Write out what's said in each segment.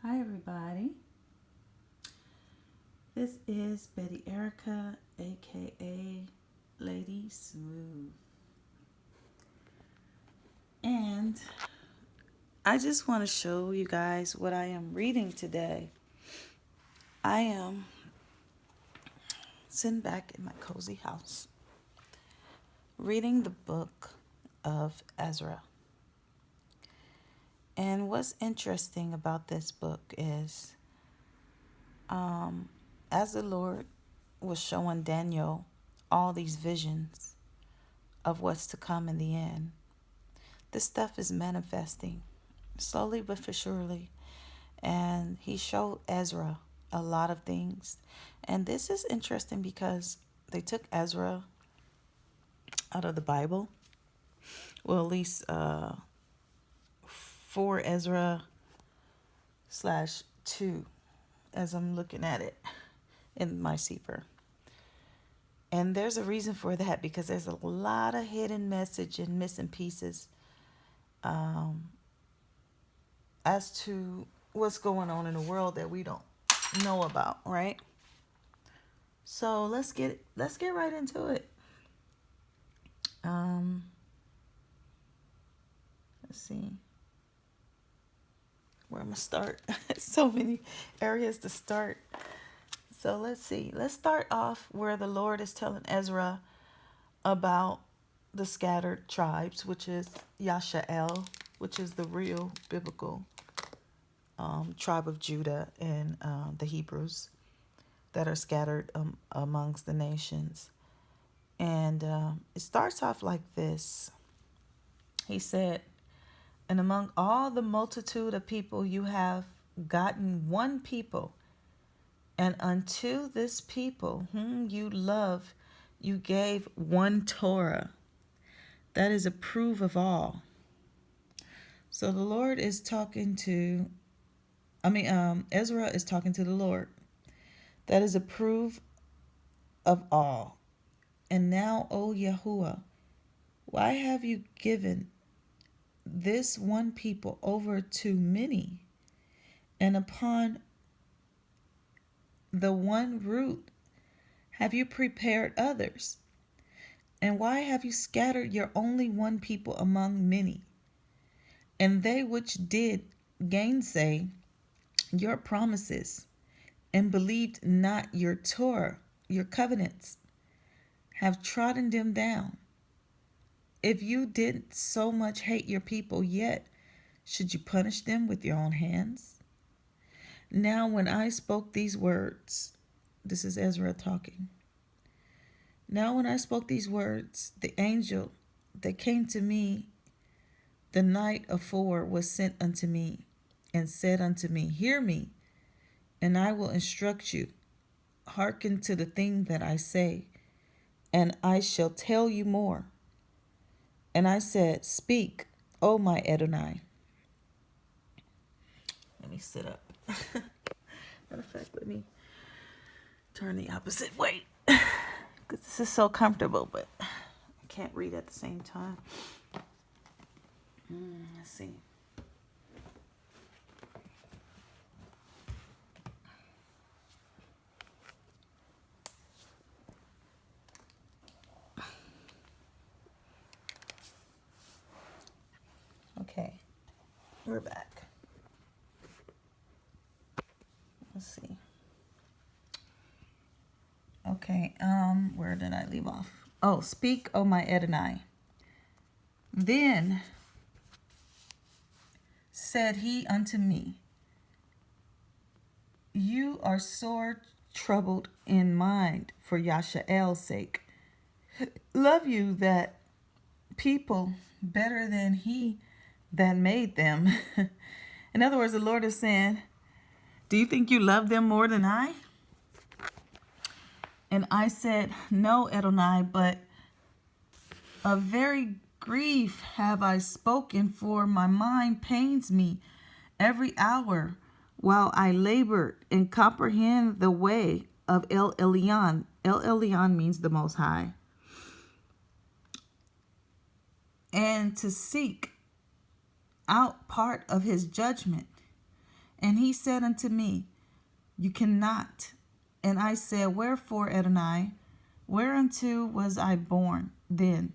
Hi, everybody. This is Betty Erica, aka Lady Smooth. And I just want to show you guys what I am reading today. I am sitting back in my cozy house reading the Book of Ezra. And what's interesting about this book is as the Lord was showing Daniel all these visions of what's to come in the end, this stuff is manifesting slowly but for surely. And he showed Ezra a lot of things. And this is interesting because they took Ezra out of the Bible. Well, at least 4 Ezra / 2 as I'm looking at it in my Sefer. And there's a reason for that because there's a lot of hidden message and missing pieces as to what's going on in the world that we don't know about, right? So let's get right into it. Let's see. Where I'm gonna start. So many areas to start. So let's see. Let's start off where the Lord is telling Ezra about the scattered tribes, which is Yashael, which is the real biblical tribe of Judah and the Hebrews that are scattered amongst the nations. And it starts off like this. He said, "And among all the multitude of people you have gotten one people, and unto this people whom you love you gave one Torah, that is approve of all." So the Lord is talking to, Ezra is talking to the Lord. That is approve of all. And now, O Yahuwah, why have you given this one people over to many, and upon the one root have you prepared others? And why have you scattered your only one people among many? And they which did gainsay your promises, and believed not your Torah, your covenants, have trodden them down. If you did so much hate your people, yet should you punish them with your own hands? Now when I spoke these words," this is Ezra talking, "now when I spoke these words, the angel that came to me the night afore was sent unto me, and said unto me, Hear me, and I will instruct you. Hearken to the thing that I say, and I shall tell you more. And I said, Speak, O my Adonai." Let me sit up. Matter of fact, let me turn the opposite way. Because this is so comfortable, but I can't read at the same time. Let's see. Okay, we're back. Let's see. Okay, where did I leave off? Oh, speak, O my Adonai. Then said he unto me, You are sore troubled in mind for Yashael's sake. Love you that people better than he that made them. In other words, the Lord is saying, do you think you love them more than I? And I said, No, Adonai, but a very grief have I spoken, for my mind pains me every hour while I labored and comprehend the way of El Elyon. El Elyon means the Most High. And to seek out part of his judgment. And he said unto me, You cannot. And I said, Wherefore, Adonai? Whereunto was I born then?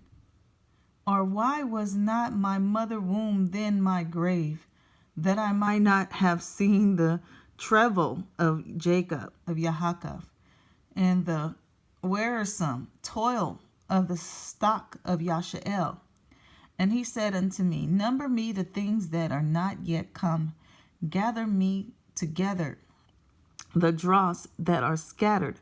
Or why was not my mother womb then my grave, that I might not have seen the travail of Jacob, of Yaakov, and the wearisome toil of the stock of Yashael? And he said unto me, Number me the things that are not yet come, gather me together the dross that are scattered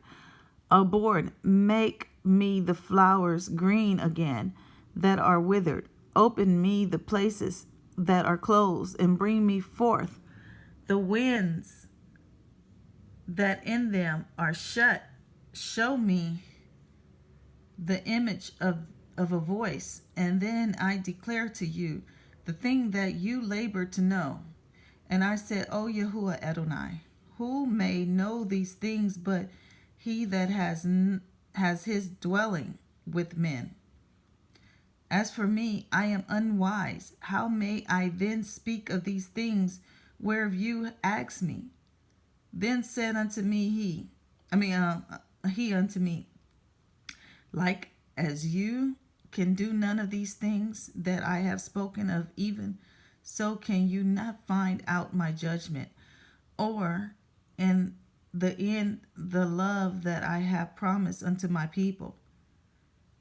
abroad, make me the flowers green again that are withered, open me the places that are closed, and bring me forth the winds that in them are shut. Show me the image of a voice, and then I declare to you the thing that you labor to know. And I said, O Yahuwah Adonai, who may know these things but he that has his dwelling with men? As for me, I am unwise. How may I then speak of these things whereof you ask me? Then said unto me he unto me, Like as you can do none of these things that I have spoken of, even so can you not find out my judgment, or in the end the love that I have promised unto my people.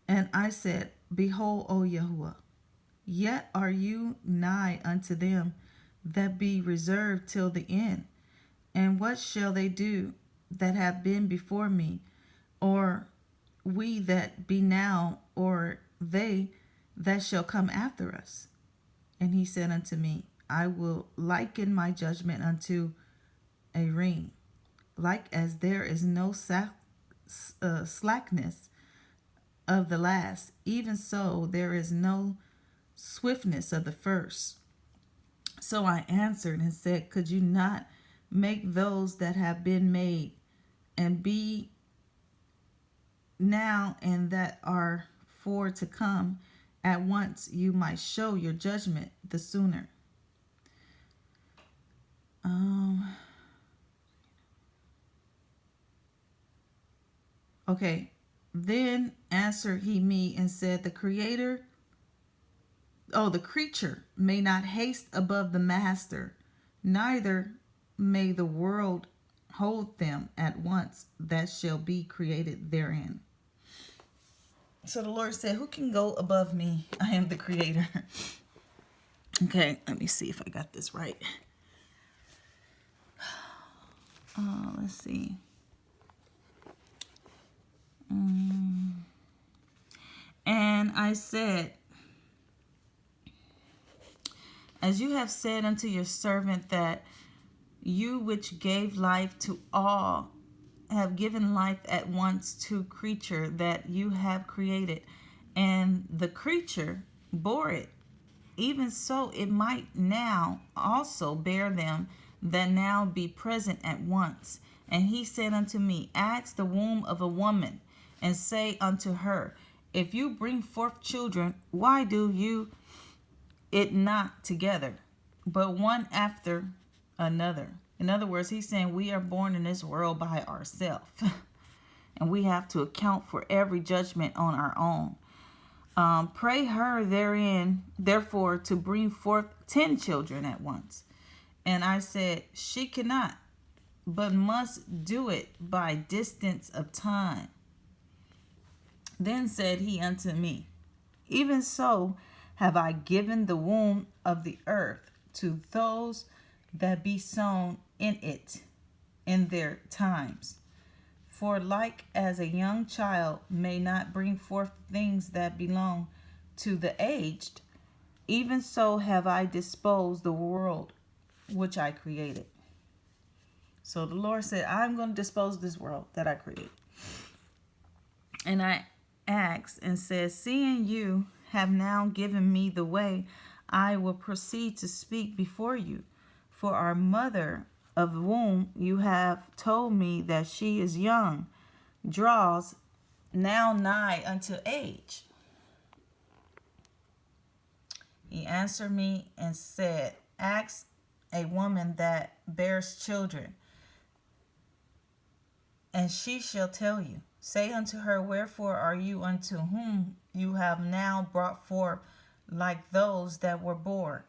And I said, Behold, O Yahuwah, yet are you nigh unto them that be reserved till the end. And what shall they do that have been before me, or we that be now, or they that shall come after us? And he said unto me, I will liken my judgment unto a ring, like as there is no slackness of the last, even so there is no swiftness of the first. So I answered and said, Could you not make those that have been made, and be now and that are for to come, at once you might show your judgment the sooner? Okay. Then answered he me and said, the creature may not haste above the master, neither may the world hold them at once that shall be created therein. So the Lord said, who can go above me? I am the creator. Okay, let me see if I got this right. Let's see. And I said, as you have said unto your servant, that you which gave life to all have given life at once to creature that you have created, and the creature bore it, even so it might now also bear them that now be present at once. And he said unto me, ask the womb of a woman, and say unto her, if you bring forth children, why do you it not together, but one after another? In other words, he's saying we are born in this world by ourselves. And we have to account for every judgment on our own. Pray her therein, therefore, to bring forth 10 children at once. And I said, she cannot, but must do it by distance of time. Then said he unto me, even so have I given the womb of the earth to those that be sown in it in their times. For like as a young child may not bring forth things that belong to the aged, even so have I disposed the world which I created. So the Lord said, I'm going to dispose of this world that I created. And I asked and said, seeing you have now given me the way, I will proceed to speak before you. For our mother of whom you have told me that she is young, draws now nigh unto age. He answered me and said, ask a woman that bears children, and she shall tell you, say unto her, wherefore are you unto whom you have now brought forth like those that were born,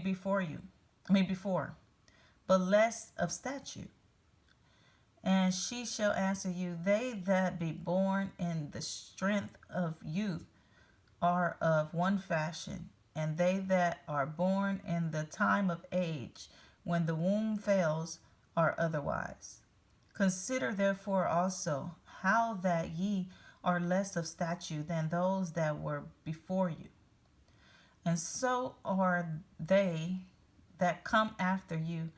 before you, before, but less of stature? And she shall answer you, they that be born in the strength of youth are of one fashion, and they that are born in the time of age, when the womb fails, are otherwise. Consider therefore also how that ye are less of stature than those that were before you. And so are they that come after you,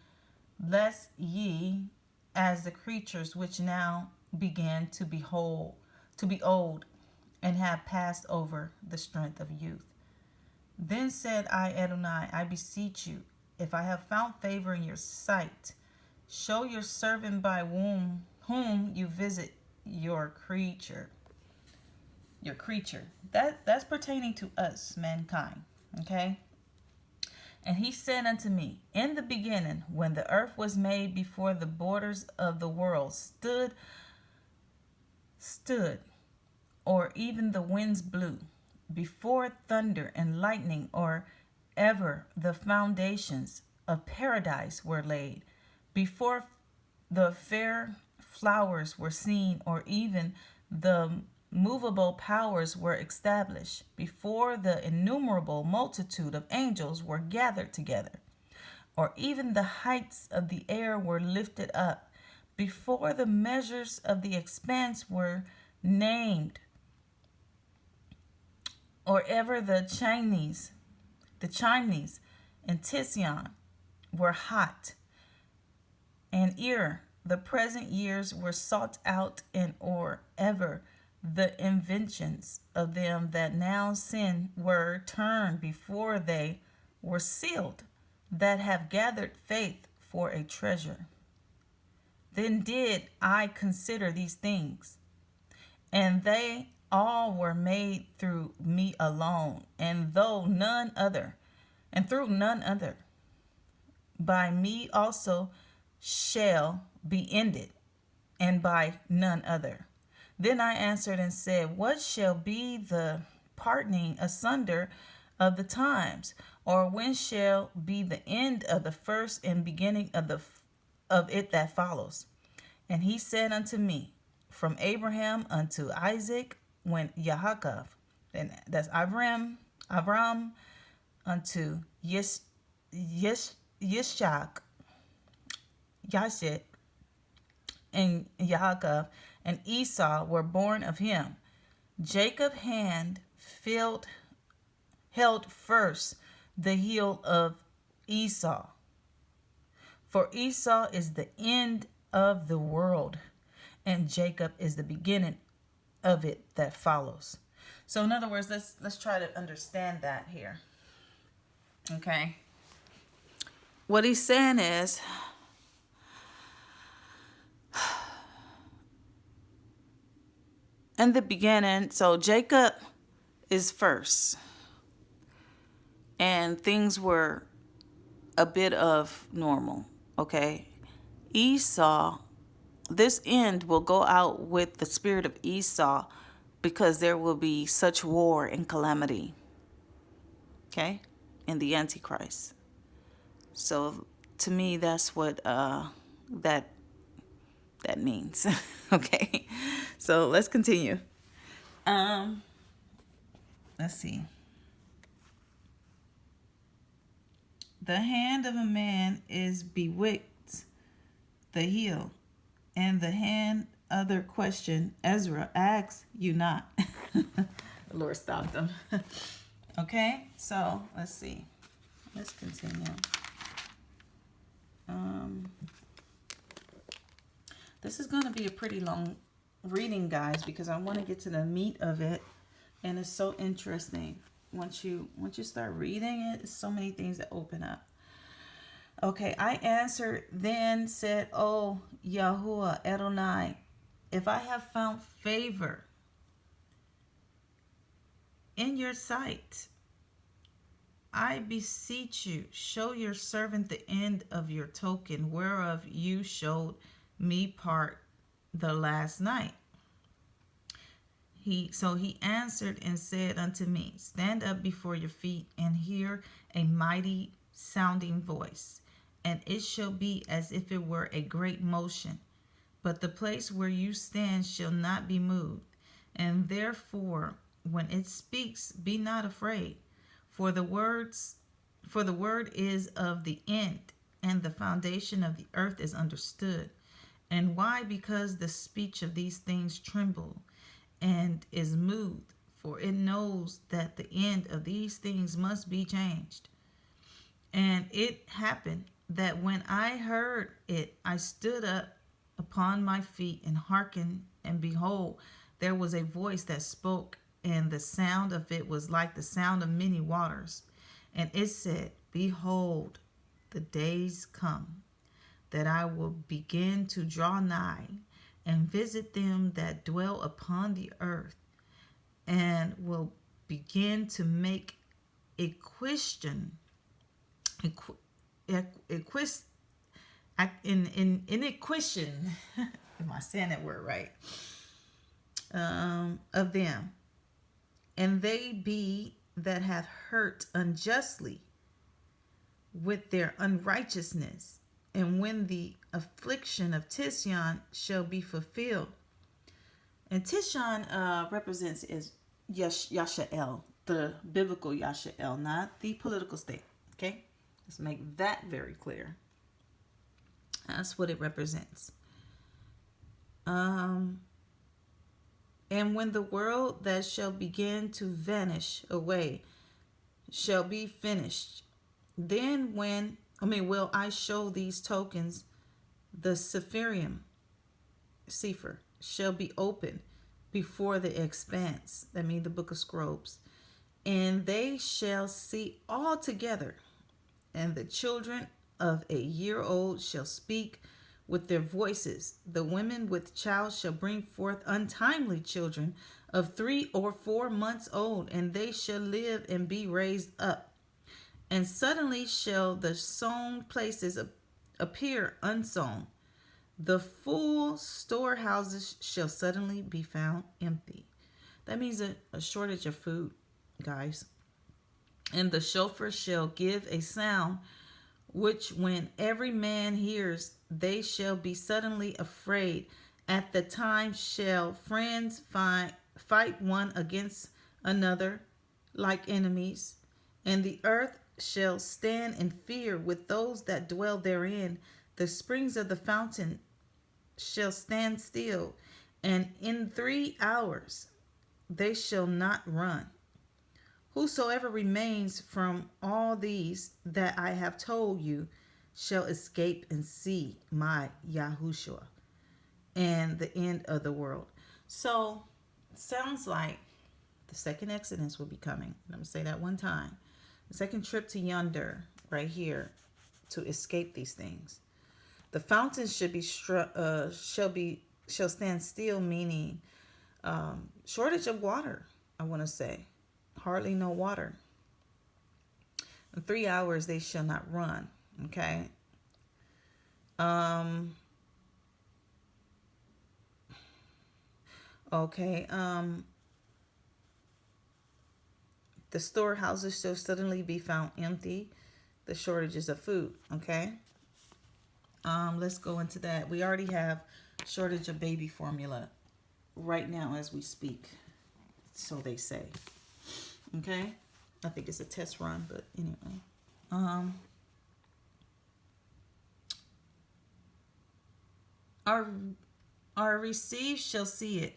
lest ye, as the creatures which now begin to be old, and have passed over the strength of youth. Then said I, Adonai, I beseech you, if I have found favor in your sight, show your servant by whom you visit your creature. Your creature. That's pertaining to us, mankind. Okay? And he said unto me, in the beginning, when the earth was made, before the borders of the world stood, or even the winds blew, before thunder and lightning, or ever the foundations of paradise were laid, before the fair flowers were seen, or even the movable powers were established, before the innumerable multitude of angels were gathered together, or even the heights of the air were lifted up, before the measures of the expanse were named, or ever the chimneys and Tision were hot, and ere the present years were sought out, and or ever the inventions of them that now sin were turned before they were sealed, that have gathered faith for a treasure. Then did I consider these things, and they all were made through me alone, and through none other. By me also shall be ended, and by none other. Then I answered and said, what shall be the parting asunder of the times? Or when shall be the end of the first and beginning of it that follows? And he said unto me, from Abraham unto Isaac, when Yaakov, and that's Avram, unto Yishak, and Yaakov, and Esau were born of him. Jacob's hand held first the heel of Esau. For Esau is the end of the world, and Jacob is the beginning of it that follows. So in other words, let's try to understand that here. Okay. What he's saying is, in the beginning, so Jacob is first, and things were a bit of normal. Okay. Esau, this end will go out with the spirit of Esau, because there will be such war and calamity. Okay. In the Antichrist. So to me, that's what that means. Okay. So let's continue. Let's see. The hand of a man is bewicked the heel, and the hand other question Ezra asks you not. The Lord stopped them. Okay, so let's see. Let's continue. This is going to be a pretty long reading, guys, because I want to get to the meat of it, and it's so interesting. Once you start reading it, there's so many things that open up. Okay, I answered, then said, O Yahuwah Adonai, if I have found favor in your sight, I beseech you, show your servant the end of your token, whereof you showed me part the last night. He answered and said unto me, stand up before your feet, and hear a mighty sounding voice, and it shall be as if it were a great motion, but the place where you stand shall not be moved. And therefore, when it speaks, be not afraid, for the word is of the end, and the foundation of the earth is understood. And why? Because the speech of these things tremble and is moved, for it knows that the end of these things must be changed. And it happened that when I heard it, I stood up upon my feet and hearkened, and behold, there was a voice that spoke, and the sound of it was like the sound of many waters. And it said, behold, the days come that I will begin to draw nigh and visit them that dwell upon the earth, and will begin to make equestrian am I saying that word right, of them, and they be that have hurt unjustly with their unrighteousness, and when the affliction of Tishon shall be fulfilled. And Tishon represents is Yashael, the biblical Yashael, not the political state. Okay, let's make that very clear. That's what it represents. And when the world that shall begin to vanish away shall be finished, then will I show these tokens, the Sephirim shall be open before the expanse. That means the book of scrolls. And they shall see all together, and the children of a year old shall speak with their voices. The women with child shall bring forth untimely children of 3 or 4 months old, and they shall live and be raised up. And suddenly shall the sown places appear unsown. The full storehouses shall suddenly be found empty. That means a shortage of food, guys. And the shofar shall give a sound, which when every man hears, they shall be suddenly afraid. At the time shall friends fight one against another like enemies, and the earth shall stand in fear with those that dwell therein. The springs of the fountain shall stand still, and in 3 hours they shall not run. Whosoever remains from all these that I have told you shall escape and see my Yahushua and the end of the world. So, it sounds like the second Exodus will be coming. Let me say that one time. The second trip to yonder, right here, to escape these things. The fountains shall stand still, meaning shortage of water. I want to say, hardly no water. In 3 hours they shall not run. Okay. Okay. The storehouses shall suddenly be found empty. The shortages of food. Okay. Let's go into that. We already have shortage of baby formula right now as we speak. So they say. Okay. I think it's a test run, but anyway. Our received shall see it,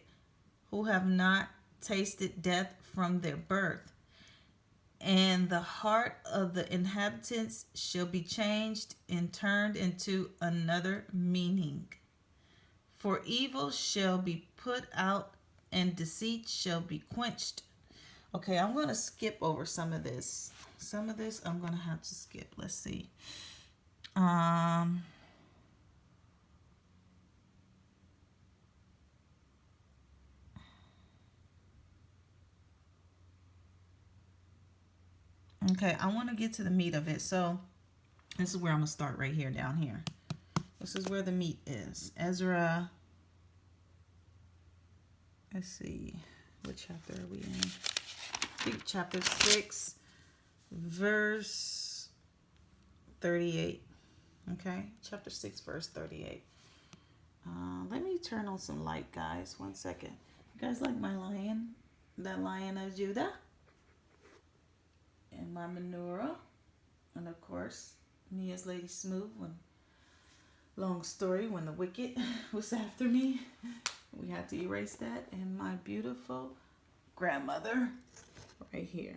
who have not tasted death from their birth. And the heart of the inhabitants shall be changed and turned into another meaning. For evil shall be put out, and deceit shall be quenched. Okay, I'm going to skip over some of this. Some of this I'm going to have to skip. Let's see. Okay, I want to get to the meat of it. So this is where I'm going to start right here, down here. This is where the meat is. Ezra, let's see, what chapter are we in? I think chapter 6, verse 38. Okay, chapter 6, verse 38. Let me turn on some light, guys. 1 second. You guys like my lion? That Lion of Judah? And my menorah. And of course, me as Lady Smooth. Long story, when the wicked was after me, we had to erase that. And my beautiful grandmother right here.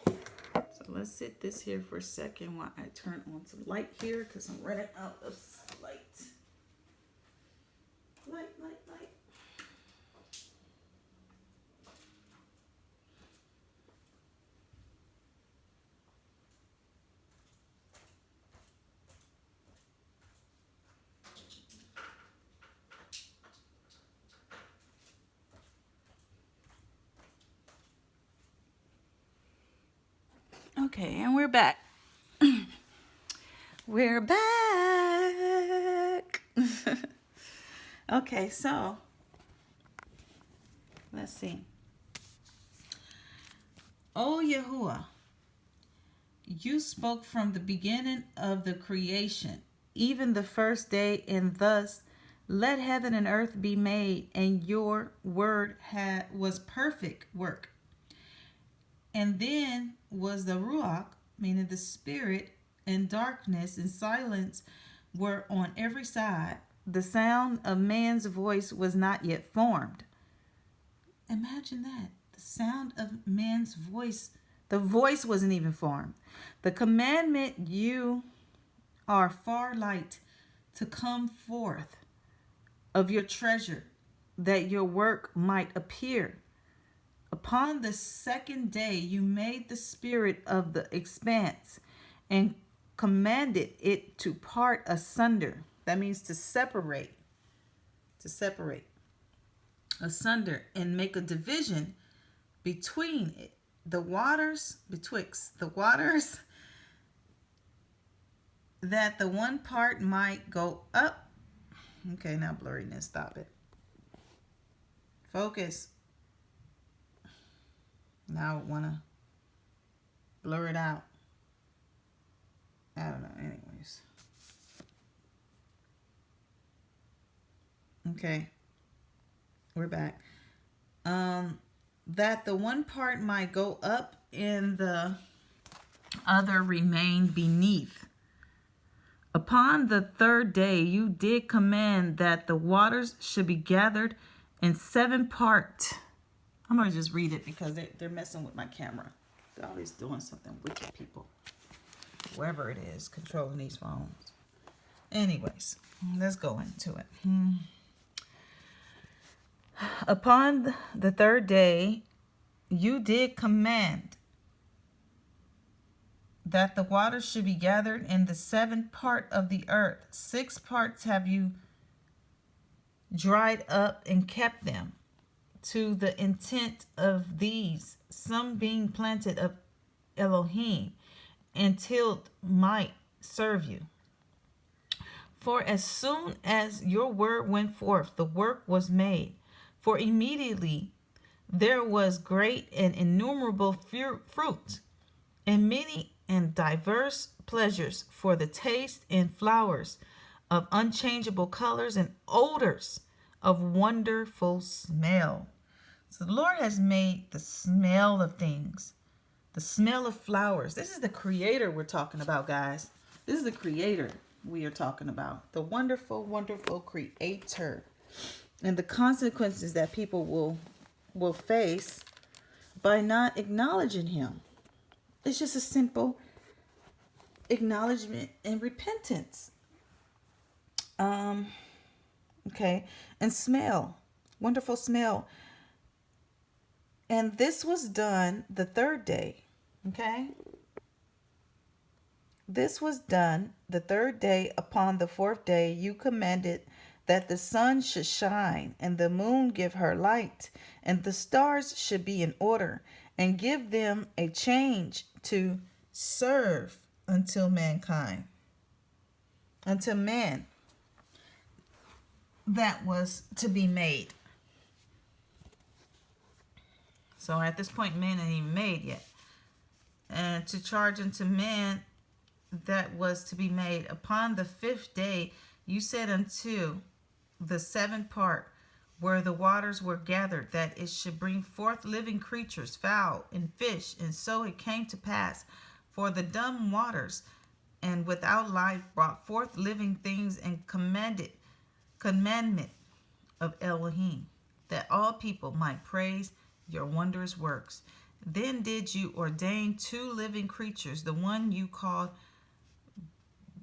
So let's sit this here for a second while I turn on some light here, because I'm running out of light. Light. Okay, and we're back. We're back. Okay, so let's see. Oh, Yahuwah, you spoke from the beginning of the creation, even the first day, and thus let heaven and earth be made, and your word was perfect work. And then was the Ruach, meaning the Spirit, and darkness and silence were on every side. The sound of man's voice was not yet formed. Imagine that. The sound of man's voice. The voice wasn't even formed. The commandment, you are far light to come forth of your treasure, that your work might appear. Upon the second day you made the spirit of the expanse and commanded it to part asunder. That means to separate. Asunder, and make a division between it. Betwixt the waters, that the one part might go up. Okay, now blurriness, stop it. Focus. Now I want to blur it out. I don't know. Anyways. Okay. We're back. That the one part might go up and the other remain beneath. Upon the third day you did command that the waters should be gathered in 7 parts. I'm going to just read it because they're messing with my camera. They're always doing something wicked, people. Whoever it is controlling these phones. Anyways, let's go into it. Upon the third day, you did command that the waters should be gathered in the 7th part of the earth. 6 parts have you dried up and kept them, to the intent of these, some being planted of Elohim, until might serve you. For as soon as your word went forth, the work was made. For immediately there was great and innumerable fruit, and many and diverse pleasures for the taste, and flowers of unchangeable colors, and odors of wonderful smell. So the Lord has made the smell of things, the smell of flowers. This is the creator we're talking about, guys. This is the creator we are talking about. The wonderful, wonderful creator. And the consequences that people will face by not acknowledging him. It's just a simple acknowledgement and repentance. Okay. And smell. Wonderful smell. And this was done the third day. Okay. This was done the third day. Upon the 4th day, you commanded that the sun should shine, and the moon give her light, and the stars should be in order, and give them a change to serve until mankind, until man that was to be made. So at this point, man ain't even made yet. And to charge unto man that was to be made. Upon the 5th day, you said unto the 7th part, where the waters were gathered, that it should bring forth living creatures, fowl and fish. And so it came to pass. For the dumb waters and without life brought forth living things, and commandment of Elohim, that all people might praise your wondrous works. Then did you ordain 2 living creatures, the one you called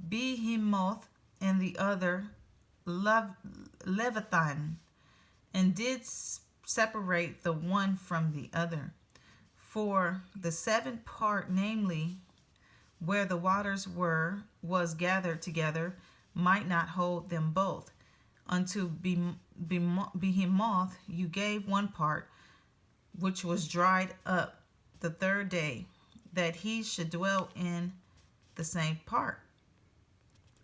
Behemoth and the other Leviathan, and did separate the one from the other. For the 7th part, namely, where the waters was gathered together, might not hold them both. Unto Behemoth you gave one part, which was dried up the 3rd day, that he should dwell in the same part,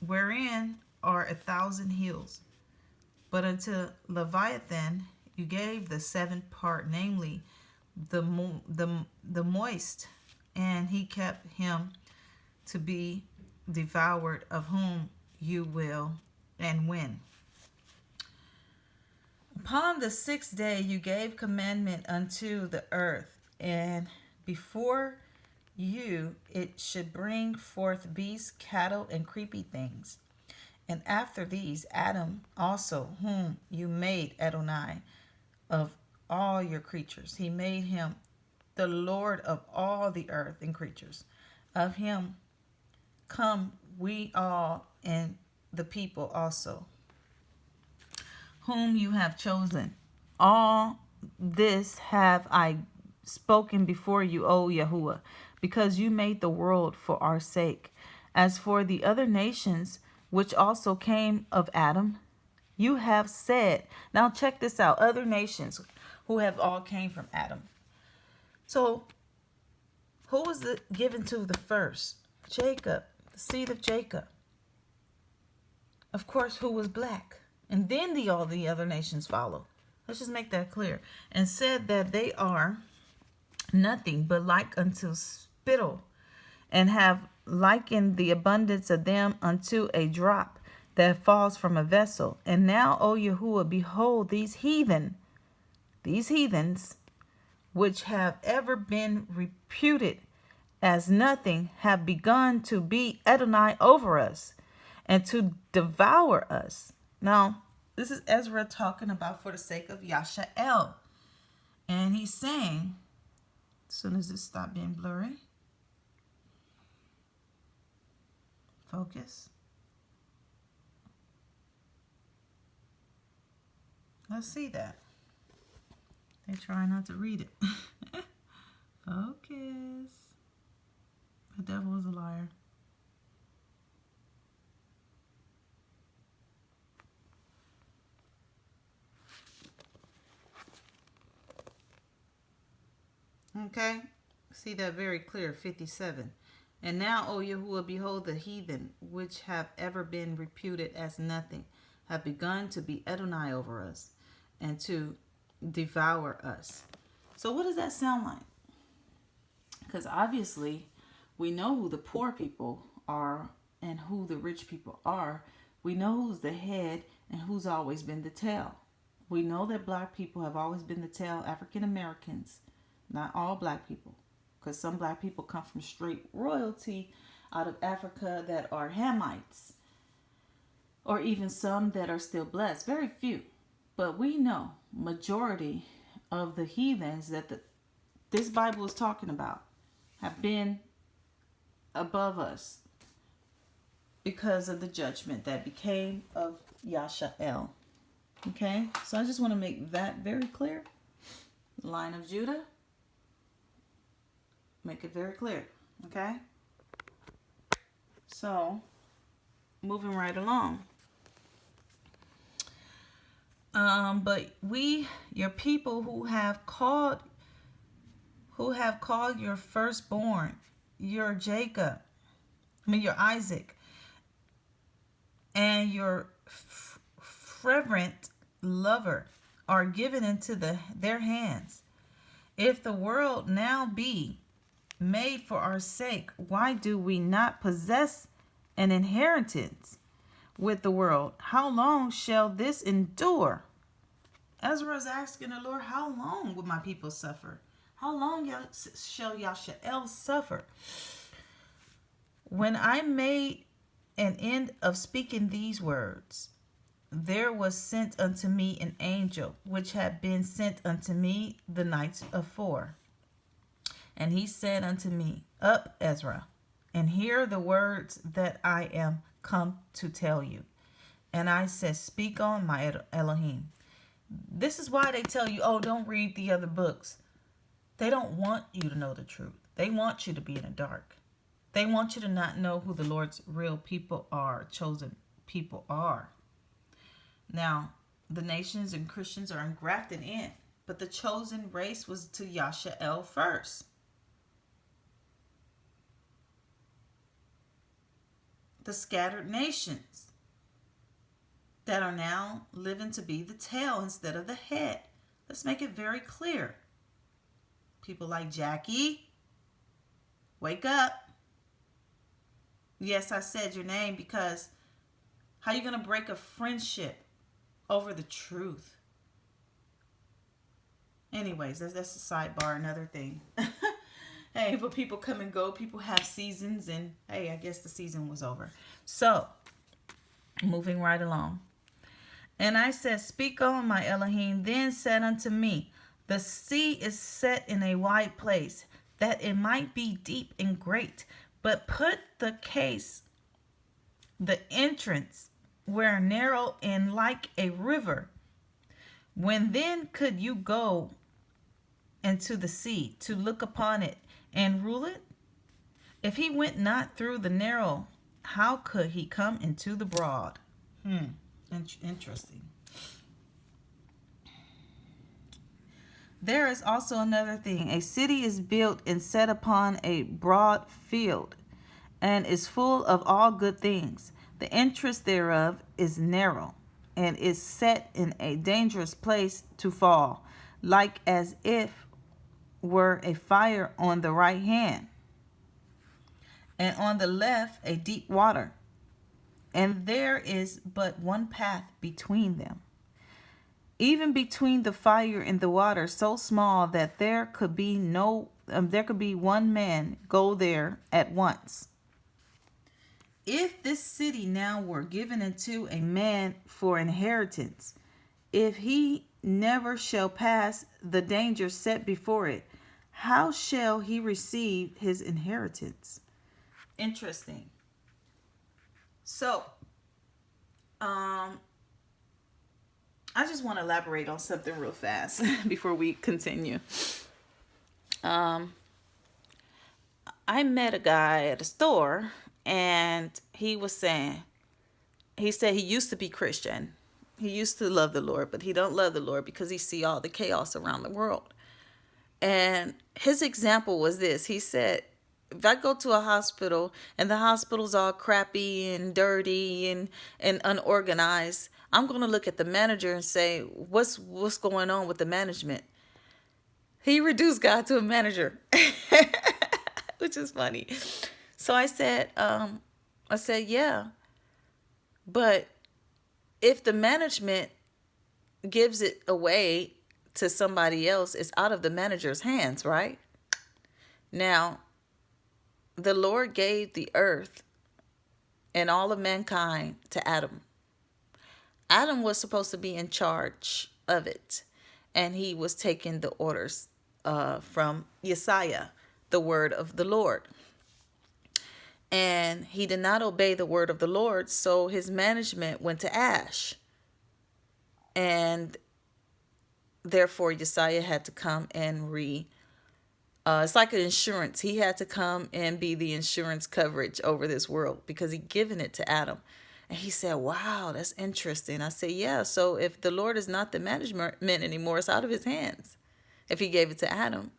wherein are 1,000 hills. But unto Leviathan you gave the 7th part, namely the moist, and he kept him to be devoured, of whom you will and when. Upon the 6th day you gave commandment unto the earth, and before you it should bring forth beasts, cattle, and creepy things. And after these Adam also, whom you made Adonai of all your creatures. He made him the Lord of all the earth and creatures. Of him come we all, and the people also, whom you have chosen. All this have I spoken before you, O Yahuwah, because you made the world for our sake. As for the other nations, which also came of Adam, you have said. Now check this out. Other nations who have all came from Adam. So who was it given to the first? Jacob, the seed of Jacob. Of course, who was black. And then all the other nations follow. Let's just make that clear. And said that they are nothing but like unto spittle, and have likened the abundance of them unto a drop that falls from a vessel. And now, O Yahuwah, behold, these heathens, which have ever been reputed as nothing, have begun to be Adonai over us, and to devour us. Now, this is Ezra talking about for the sake of Yashael. And he's saying, as soon as it stopped being blurry, focus. Let's see that. They try not to read it. Focus. The devil is a liar. Okay, see that very clear, 57. And now, O Yahuwah, behold, the heathen, which have ever been reputed as nothing, have begun to be Adonai over us, and to devour us. So what does that sound like? Because obviously, we know who the poor people are and who the rich people are. We know who's the head and who's always been the tail. We know that black people have always been the tail, African Americans. Not all black people, because some black people come from straight royalty out of Africa that are Hamites, or even some that are still blessed. Very few. But we know majority of the heathens that this Bible is talking about have been above us because of the judgment that became of Yashael. Okay? So I just want to make that very clear. Line of Judah. Make it very clear, okay? So, moving right along. But your people who have called your firstborn your Jacob, your Isaac, and your fervent lover are given into their hands. If the world now be made for our sake, why do we not possess an inheritance with the world? How long shall this endure? Ezra is asking the Lord, how long will my people suffer? How long shall Yashael suffer? When I made an end of speaking these words, there was sent unto me an angel, which had been sent unto me the night afore. And he said unto me, Up, Ezra, and hear the words that I am come to tell you. And I said, Speak on, my Elohim. This is why they tell you, oh, don't read the other books. They don't want you to know the truth. They want you to be in the dark. They want you to not know who the Lord's real people are, chosen people are. Now, the nations and Christians are engrafted in, but the chosen race was to Yashael first. The scattered nations that are now living to be the tail instead of the head. Let's make it very clear. People like Jackie, wake up. Yes, I said your name because how are you going to break a friendship over the truth? Anyways, that's a sidebar, another thing. Hey, but people come and go. People have seasons, and hey, I guess the season was over. So, moving right along. And I said, Speak on, my Elohim. Then said unto me, The sea is set in a wide place, that it might be deep and great. But put the entrance, where narrow and like a river. When then could you go into the sea to look upon it and rule it? If he went not through the narrow, how could he come into the broad? Interesting. There is also another thing. A city is built and set upon a broad field, and is full of all good things. The entrance thereof is narrow, and is set in a dangerous place to fall, like as if were a fire on the right hand, and on the left a deep water. And there is but one path between them, even between the fire and the water, so small that there could be one man go there at once. If this city now were given unto a man for inheritance, if he never shall pass the danger set before it, how shall he receive his inheritance? Interesting. So, I just want to elaborate on something real fast before we continue. I met a guy at a store, and he said he used to be Christian. He used to love the Lord, but he don't love the Lord because he see all the chaos around the world. And his example was this. He said, if I go to a hospital and the hospital's all crappy and dirty and unorganized, I'm going to look at the manager and say, what's going on with the management? He reduced God to a manager, which is funny. So I said, yeah, but if the management gives it away to somebody else, it's out of the manager's hands, right? Now, the Lord gave the earth and all of mankind to Adam. Adam was supposed to be in charge of it, and he was taking the orders from Yesaiah, the word of the Lord. And he did not obey the word of the Lord, so his management went to ash. And therefore, Yesaiah had to come and it's like an insurance. He had to come and be the insurance coverage over this world because he'd given it to Adam. And he said, wow, that's interesting. I said, yeah, so if the Lord is not the management anymore, it's out of his hands. If he gave it to Adam,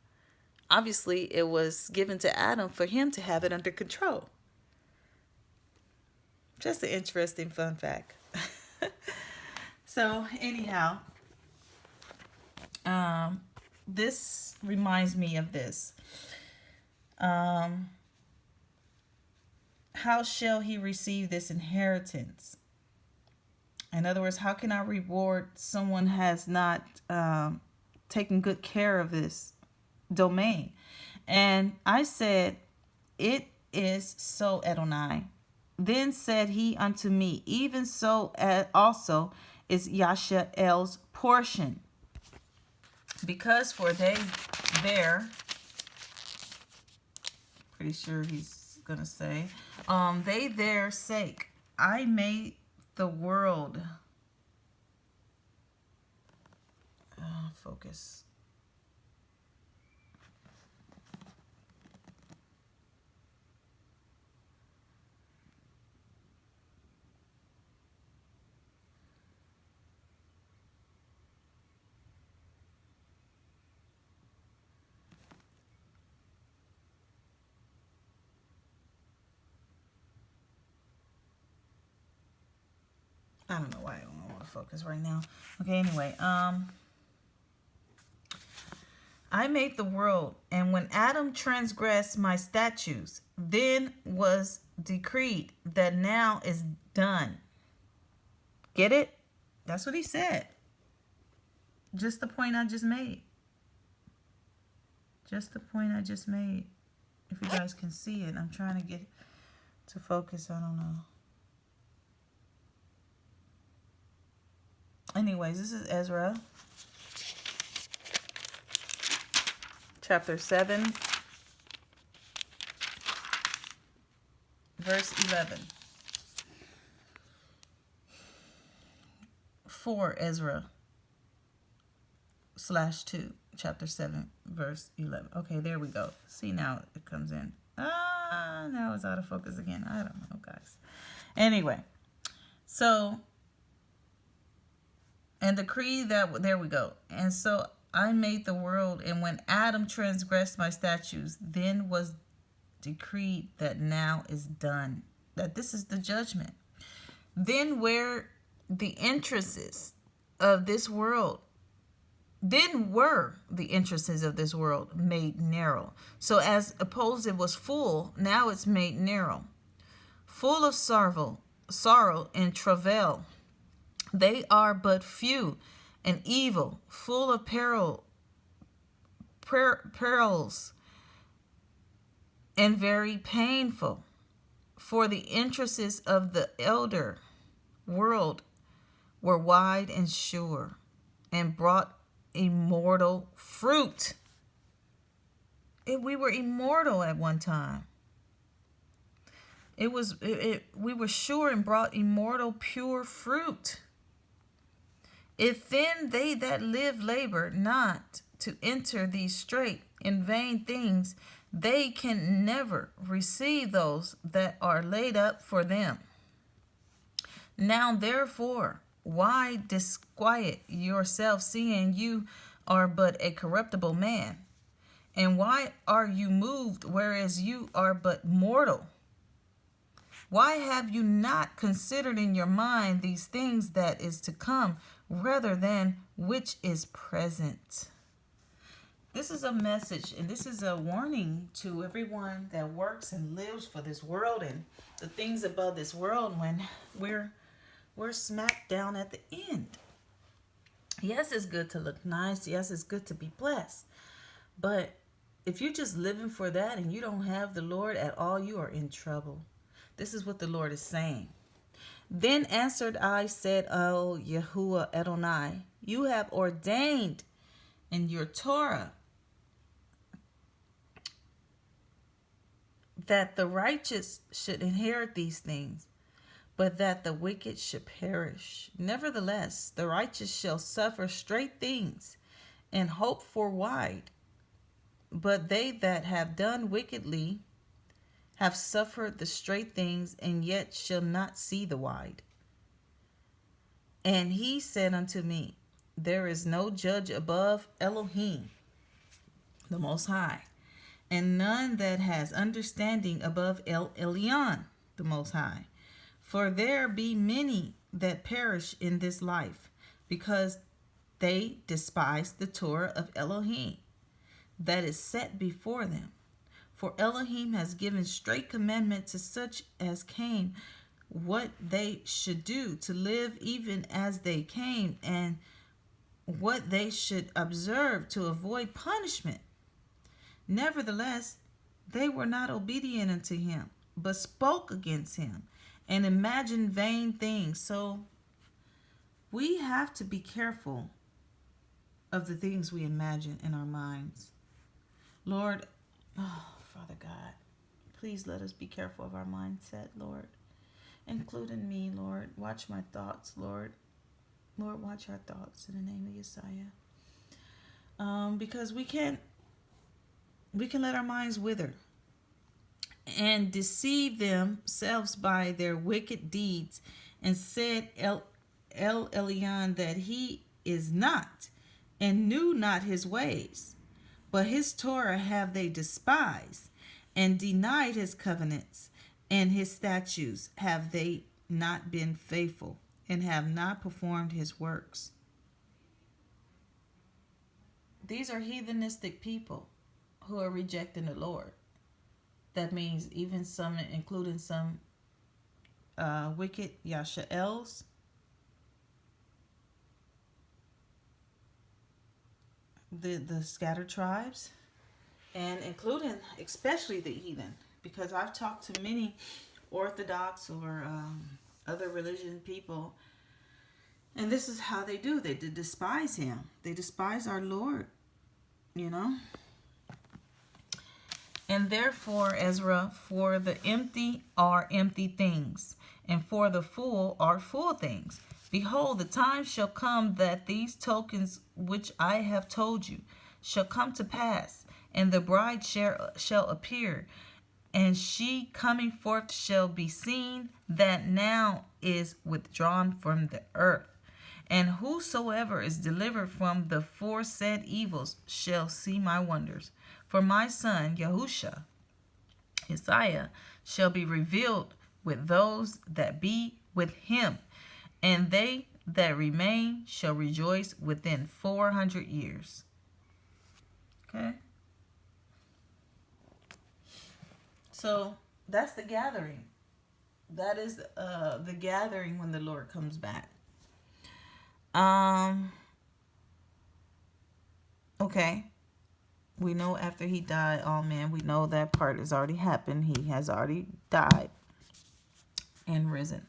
Obviously, it was given to Adam for him to have it under control. Just an interesting fun fact. So, anyhow, um, this reminds me of this. Um, how shall he receive this inheritance? In other words, how can I reward someone has not taken good care of this domain? And I said, it is so, Adonai. Then said he unto me, even so also is Yashael's portion. Because for they there, pretty sure he's going to say, they their sake, I made the world. Focus. I don't know why I don't want to focus right now. Okay, anyway, I made the world, and when Adam transgressed my statutes, then was decreed that now is done. Get it? That's what he said. Just the point I just made. Just the point I just made. If you guys can see it, I'm trying to get to focus. I don't know. Anyways, this is Ezra. Chapter 7. Verse 11. For Ezra /2. Chapter 7. Verse 11. Okay, there we go. See, now it comes in. Now it's out of focus again. I don't know, guys. Anyway. So, and decree that, there we go. And so I made the world, and when Adam transgressed my statutes, then was decreed that now is done. That this is the judgment. Then where the interests of this world, then were the interests of this world made narrow. So as opposed it was full, now it's made narrow. Full of sorrow and travail. They are but few and evil, full of perils, and very painful. For the interests of the elder world were wide and sure, and brought immortal fruit. We were immortal at one time. We were sure and brought immortal pure fruit. If then they that live labor not to enter these straight and vain things, they can never receive those that are laid up for them. Now therefore, why disquiet yourself, seeing you are but a corruptible man? And why are you moved, whereas you are but mortal? Why have you not considered in your mind these things that is to come, rather than which is present? This is a message, and this is a warning to everyone that works and lives for this world and the things above this world when we're smacked down at the end. Yes, it's good to look nice. Yes, it's good to be blessed. But if you're just living for that and you don't have the Lord at all, you are in trouble. This is what the Lord is saying. Then answered I, said, O Yahuwah Adonai, you have ordained in your Torah that the righteous should inherit these things, but that the wicked should perish. Nevertheless, the righteous shall suffer straight things and hope for wide. But they that have done wickedly have suffered the straight things, and yet shall not see the wide. And he said unto me, there is no judge above Elohim, the Most High. and none that has understanding above El Elyon, the Most High. For there be many that perish in this life, because they despise the Torah of Elohim that is set before them. For Elohim has given straight commandment to such as came what they should do to live even as they came, and what they should observe to avoid punishment. Nevertheless, they were not obedient unto him, but spoke against him and imagined vain things. So we have to be careful of the things we imagine in our minds. Lord, oh, Father God, please let us be careful of our mindset, Lord, including me, Lord. Watch my thoughts, Lord. Lord, watch our thoughts in the name of Yeshua. Because we can let our minds wither and deceive themselves by their wicked deeds, and said El Elyon that he is not, and knew not his ways. But his Torah have they despised, and denied his covenants, and his statutes have they not been faithful, and have not performed his works. These are heathenistic people who are rejecting the Lord. That means even some, including some wicked Yasha'els, the scattered tribes, and including especially the heathen, because I've talked to many Orthodox or other religion people, and this is how they do. They despise him. They despise our Lord, you know. And therefore, Ezra, for the empty are empty things, and for the full are full things. Behold, the time shall come that these tokens which I have told you shall come to pass, and the bride shall appear, and she coming forth shall be seen that now is withdrawn from the earth. And whosoever is delivered from the foresaid evils shall see my wonders. For my son Yahusha, Isaiah, shall be revealed with those that be with him, and they that remain shall rejoice within 400 years. Okay? So that's the gathering. That is the gathering when the Lord comes back. Okay. We know after he died, oh man, we know that part has already happened. He has already died and risen.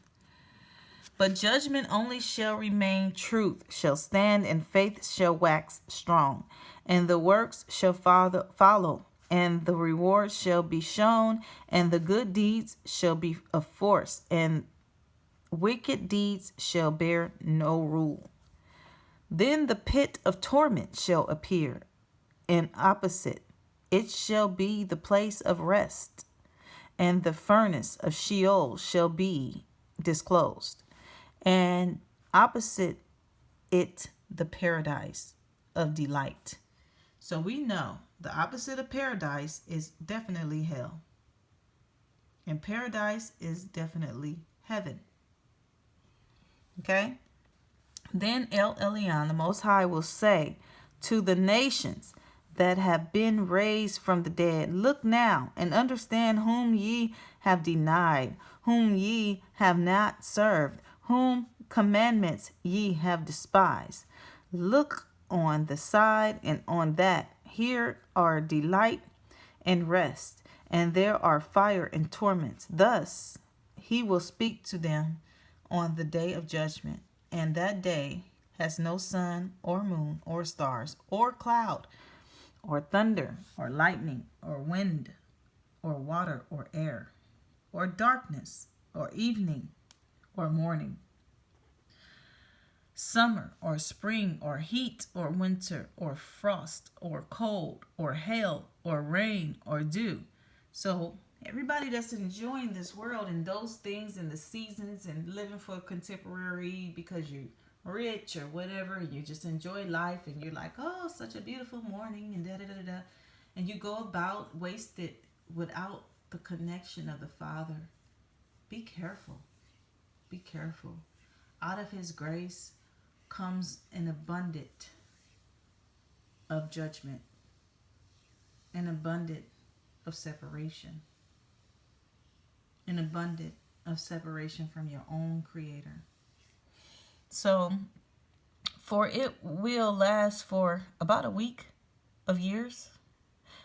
But judgment only shall remain, truth shall stand, and faith shall wax strong. And the works shall follow, and the reward shall be shown, and the good deeds shall be of force, and wicked deeds shall bear no rule. Then the pit of torment shall appear, and opposite it shall be the place of rest, and the furnace of Sheol shall be disclosed, and opposite it the paradise of delight. So we know the opposite of paradise is definitely hell, and paradise is definitely heaven. Okay? Then El Elyon, the Most High, will say to the nations that have been raised from the dead, look now and understand whom ye have denied, whom ye have not served, whom commandments ye have despised. Look on the side and on that. Here are delight and rest, and there are fire and torments. Thus he will speak to them on the day of judgment. And that day has no sun or moon or stars or cloud or thunder or lightning or wind or water or air or darkness or evening or morning, summer or spring or heat or winter or frost or cold or hail or rain or dew. So everybody that's enjoying this world and those things and the seasons and living for contemporary because you're rich or whatever, and you just enjoy life and you're like, oh, such a beautiful morning and da da da da. and you go about wasted without the connection of the Father, be careful. Be careful. Out of His grace comes an abundance of judgment, an abundance of separation, an abundance of separation from your own Creator. So, for it will last for about a week of years.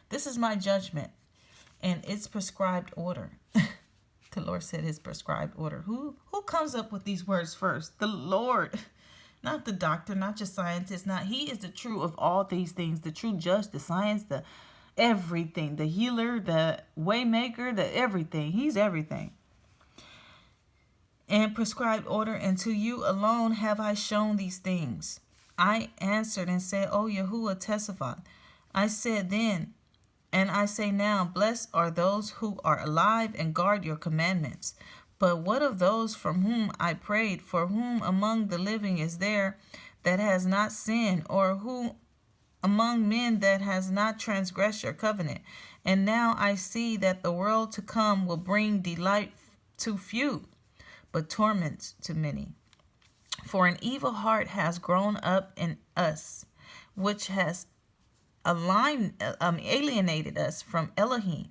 This is my judgment and its prescribed order. The Lord said His prescribed order. Who comes up with these words first? The Lord. Not the doctor, not your scientist. Not He is the true of all these things. The true judge, the science, the everything. The healer, the waymaker, the everything. He's everything. And prescribed order, and to you alone have I shown these things. I answered and said, O Yahuwah, testify. I said then, and I say now, blessed are those who are alive and guard your commandments. But what of those from whom I prayed? For whom among the living is there that has not sinned, or who among men that has not transgressed your covenant? And now I see that the world to come will bring delight to few, but torments to many. For an evil heart has grown up in us, which has alienated us from Elohim,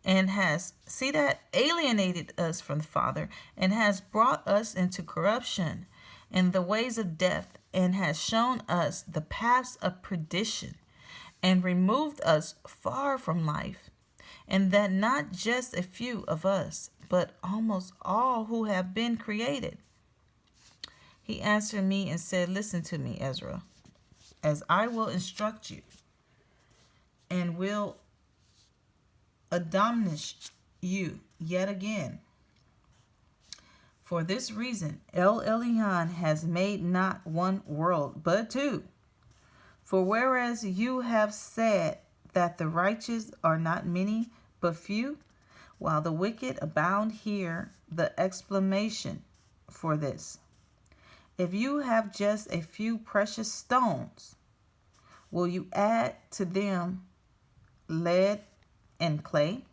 and has, see that, alienated us from the Father, and has brought us into corruption and the ways of death, and has shown us the paths of perdition, and removed us far from life, and that not just a few of us, but almost all who have been created. He answered me and said, listen to me, Ezra, as I will instruct you, and will admonish you yet again. For this reason, El Elyon has made not one world, but two. For whereas you have said that the righteous are not many, but few, while the wicked abound, here the explanation for this. If you have just a few precious stones, will you add to them lead and clay?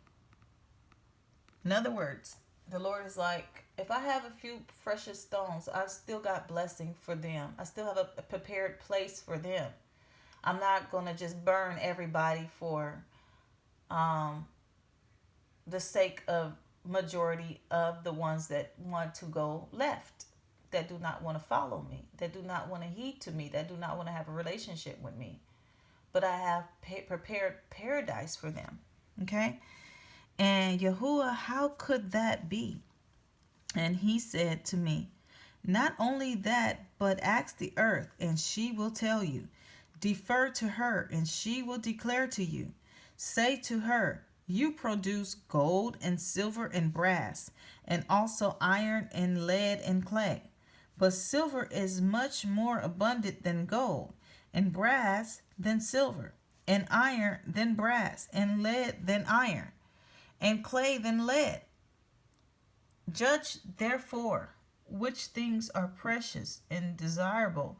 In other words, the Lord is like, if I have a few precious stones, I've still got blessing for them. I still have a prepared place for them. I'm not going to just burn everybody for the sake of majority of the ones that want to go left, that do not want to follow me, that do not want to heed to me, that do not want to have a relationship with me. But I have prepared paradise for them. Okay? And Yahuwah, how could that be? And he said to me, not only that, but ask the earth, and she will tell you. Defer to her, and she will declare to you. Say to her, you produce gold and silver and brass, and also iron and lead and clay. But silver is much more abundant than gold, and brass than silver, and iron than brass, and lead than iron, and clay than lead. Judge therefore which things are precious and desirable,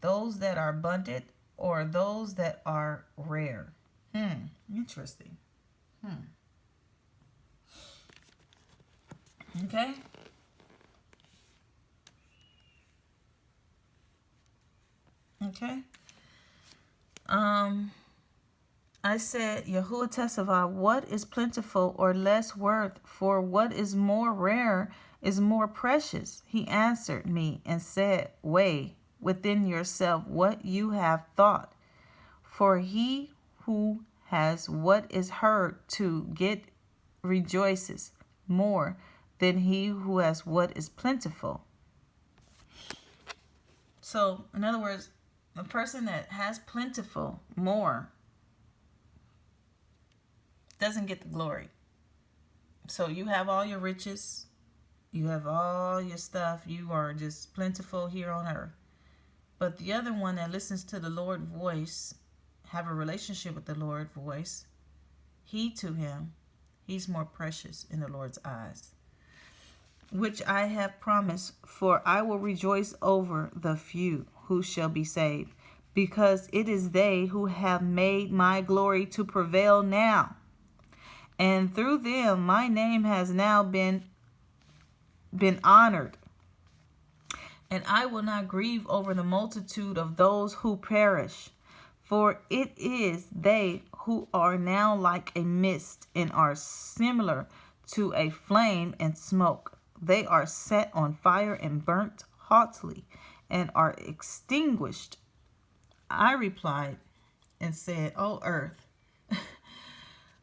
those that are abundant or those that are rare. Interesting. Okay. Okay. I said, Yahuwah testify, what is plentiful or less worth, for what is more rare is more precious. He answered me and said, weigh within yourself what you have thought. For he who has what is heard to get rejoices more than he who has what is plentiful. So, in other words, a person that has plentiful more doesn't get the glory. So you have all your riches, you have all your stuff, you are just plentiful here on earth. But the other one that listens to the Lord's voice, have a relationship with the Lord's voice, he to him, he's more precious in the Lord's eyes. Which I have promised, for I will rejoice over the few who shall be saved. because it is they who have made my glory to prevail now. And through them my name has now been honored. And I will not grieve over the multitude of those who perish, for it is they who are now like a mist and are similar to a flame and smoke. They are set on fire and burnt hotly and are extinguished. I replied and said, O earth,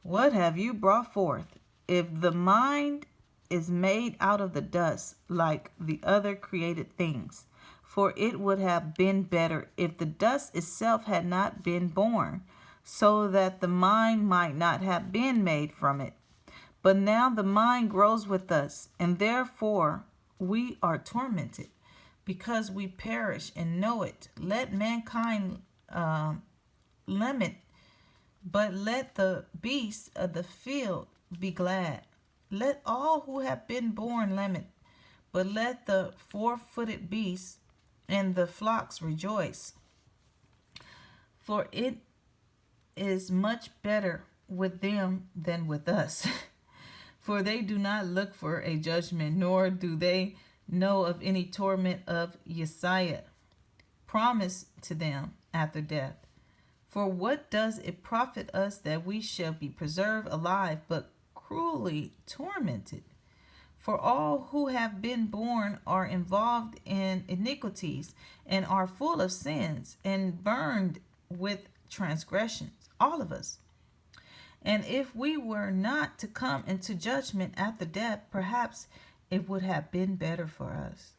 what have you brought forth? If the mind is made out of the dust like the other created things, for it would have been better if the dust itself had not been born, so that the mind might not have been made from it. But now the mind grows with us, and therefore we are tormented, because we perish and know it. Let mankind lament, but let the beasts of the field be glad. Let all who have been born lament, but let the four-footed beasts and the flocks rejoice. For it is much better with them than with us. For they do not look for a judgment, nor do they know of any torment of Yesiah promised to them after death. For what does it profit us that we shall be preserved alive, but cruelly tormented? For all who have been born are involved in iniquities, and are full of sins, and burned with transgressions, all of us. And if we were not to come into judgment after death, perhaps it would have been better for us.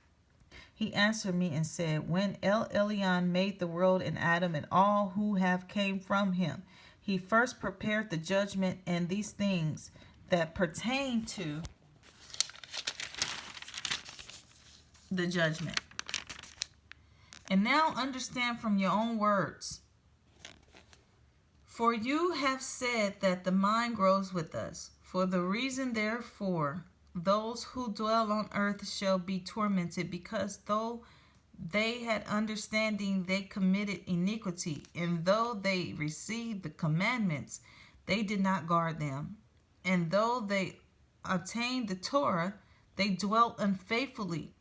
He answered me and said, when El Elyon made the world and Adam and all who have came from him, he first prepared the judgment and these things that pertain to the judgment. And now understand from your own words. For you have said that the mind grows with us. For the reason therefore, those who dwell on earth shall be tormented, because though they had understanding, they committed iniquity. And though they received the commandments, they did not guard them. And though they obtained the Torah, they dwelt unfaithfully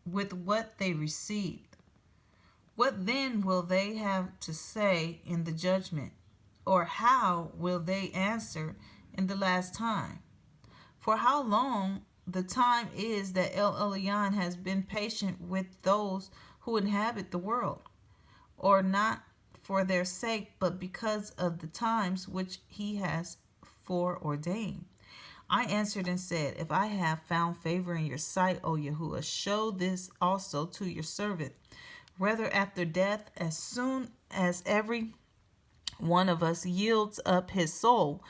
with what they received. What then will they have to say in the judgment? Or how will they answer in the last time? For how long the time is that El Elyon has been patient with those who inhabit the world, or not for their sake, but because of the times which he has foreordained. I answered and said, if I have found favor in your sight, O Yahuwah, show this also to your servant, whether after death, as soon as every one of us yields up his soul,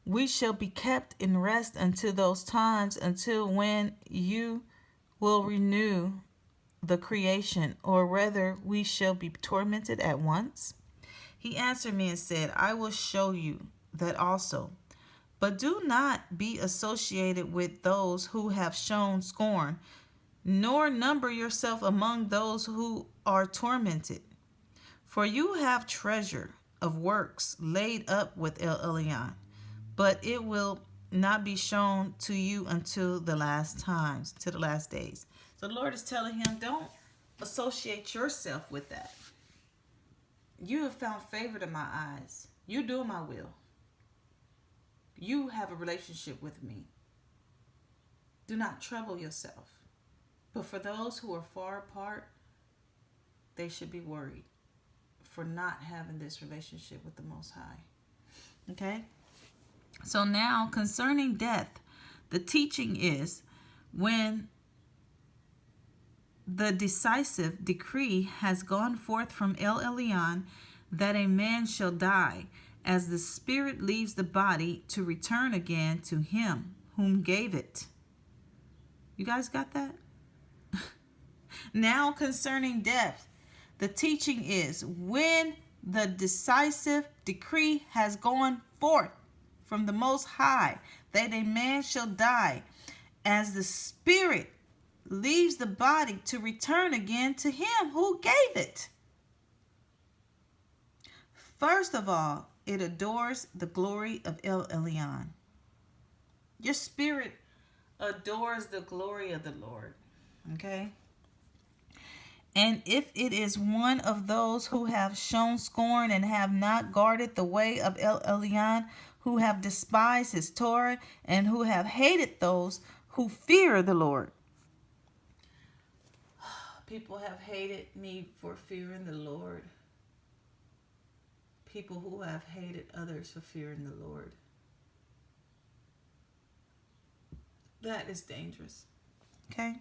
we shall be kept in rest until those times, until when you will renew the creation, or whether we shall be tormented at once. He answered me and said, I will show you that also. But do not be associated with those who have shown scorn, nor number yourself among those who are tormented. For you have treasure of works laid up with El Elyon, but it will not be shown to you until the last times, to the last days. So the Lord is telling him, don't associate yourself with that. You have found favor in my eyes. You do my will. You have a relationship with me. Do not trouble yourself. But for those who are far apart, they should be worried for not having this relationship with the Most High. Okay? So now, concerning death, the teaching is when the decisive decree has gone forth from El Elyon that a man shall die, as the spirit leaves the body to return again to him whom gave it. You guys got that? Now concerning death, the teaching is when the decisive decree has gone forth from the Most High that a man shall die, as the spirit leaves the body to return again to him who gave it. First of all, it adores the glory of El Elyon. Your spirit adores the glory of the Lord. Okay? And if it is one of those who have shown scorn and have not guarded the way of El Elyon, who have despised his Torah, and who have hated those who fear the Lord. People have hated me for fearing the Lord. People who have hated others for fearing the Lord. That is dangerous. Okay?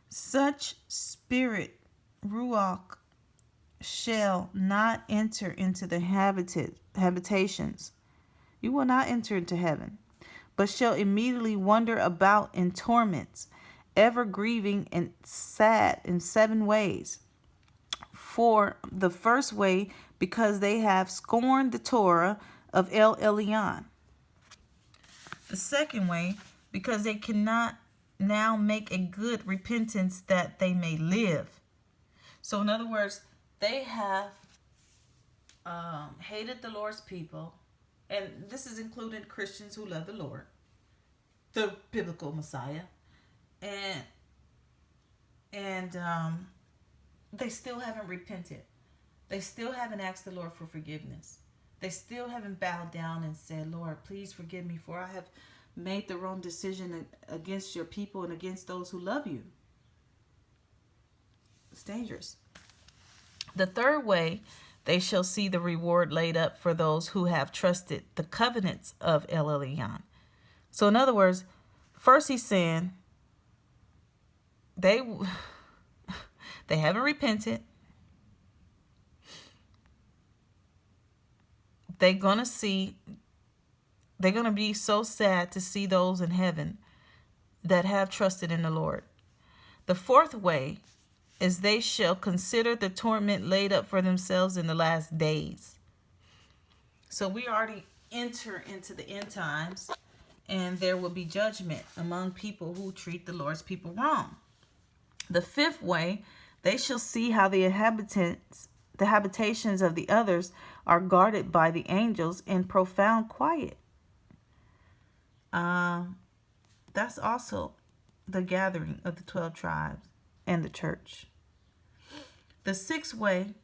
Such spirit, Ruach, shall not enter into the habitations. You will not enter into heaven, but shall immediately wander about in torments, ever grieving and sad in 7 ways. For the first way, because they have scorned the Torah of El Elyon. The second way, because they cannot now make a good repentance that they may live. So in other words, they have hated the Lord's people, and this is including Christians who love the Lord, the biblical Messiah, and they still haven't repented. They still haven't asked the Lord for forgiveness. They still haven't bowed down and said, Lord, please forgive me, for I have made the wrong decision against your people and against those who love you. It's dangerous. The third way, they shall see the reward laid up for those who have trusted the covenants of El Elyon. So in other words, first he's saying they haven't repented. They're going to be so sad to see those in heaven that have trusted in the Lord. The fourth way is they shall consider the torment laid up for themselves in the last days. So we already enter into the end times, and there will be judgment among people who treat the Lord's people wrong. The fifth way, they shall see how the habitations of the others are guarded by the angels in profound quiet. That's also the gathering of the 12 tribes and the church. The sixth way,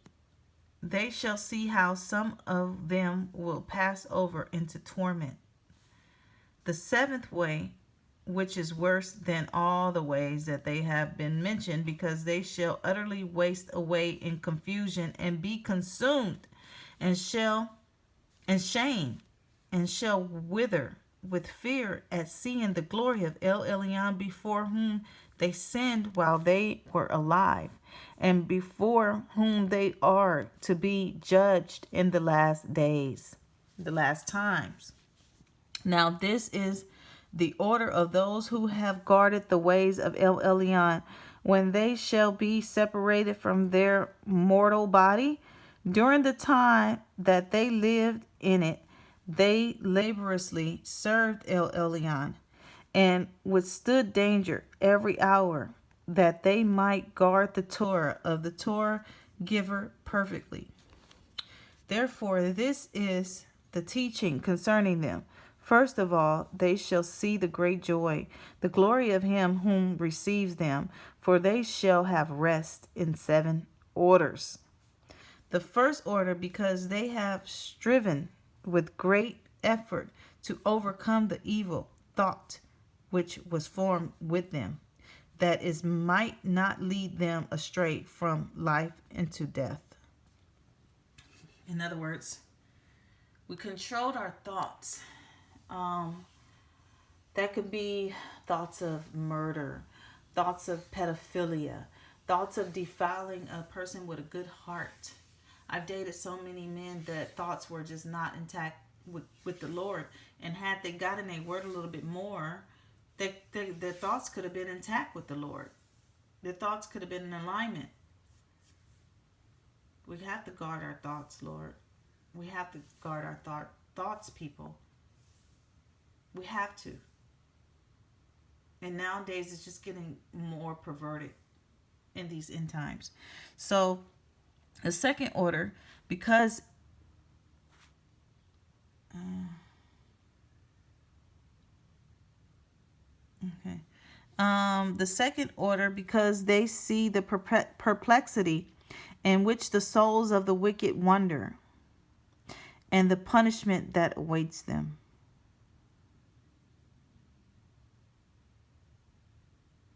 they shall see how some of them will pass over into torment. The seventh way, which is worse than all the ways that they have been mentioned, because they shall utterly waste away in confusion and be consumed, and shame, and shall wither with fear at seeing the glory of El Elyon, before whom they sinned while they were alive, and before whom they are to be judged in the last days, the last times. Now this is the order of those who have guarded the ways of El Elyon, when they shall be separated from their mortal body. During the time that they lived in it, they laboriously served El Elyon and withstood danger every hour, that they might guard the Torah of the Torah giver perfectly. Therefore, this is the teaching concerning them. First of all, they shall see the great joy, the glory of him whom receives them, for they shall have rest in 7 orders. The first order, because they have striven with great effort to overcome the evil thought which was formed with them, that it might not lead them astray from life into death. In other words, we controlled our thoughts. That could be thoughts of murder, thoughts of pedophilia, thoughts of defiling a person with a good heart. I've dated so many men that thoughts were just not intact with the Lord. And had they gotten their word a little bit more, their thoughts could have been intact with the Lord. Their thoughts could have been in alignment. We have to guard our thoughts, Lord. We have to guard our thoughts, people. We have to. And nowadays it's just getting more perverted in these end times. So the second order, Because okay. The second order, because they see the perplexity in which the souls of the wicked wander, and the punishment that awaits them.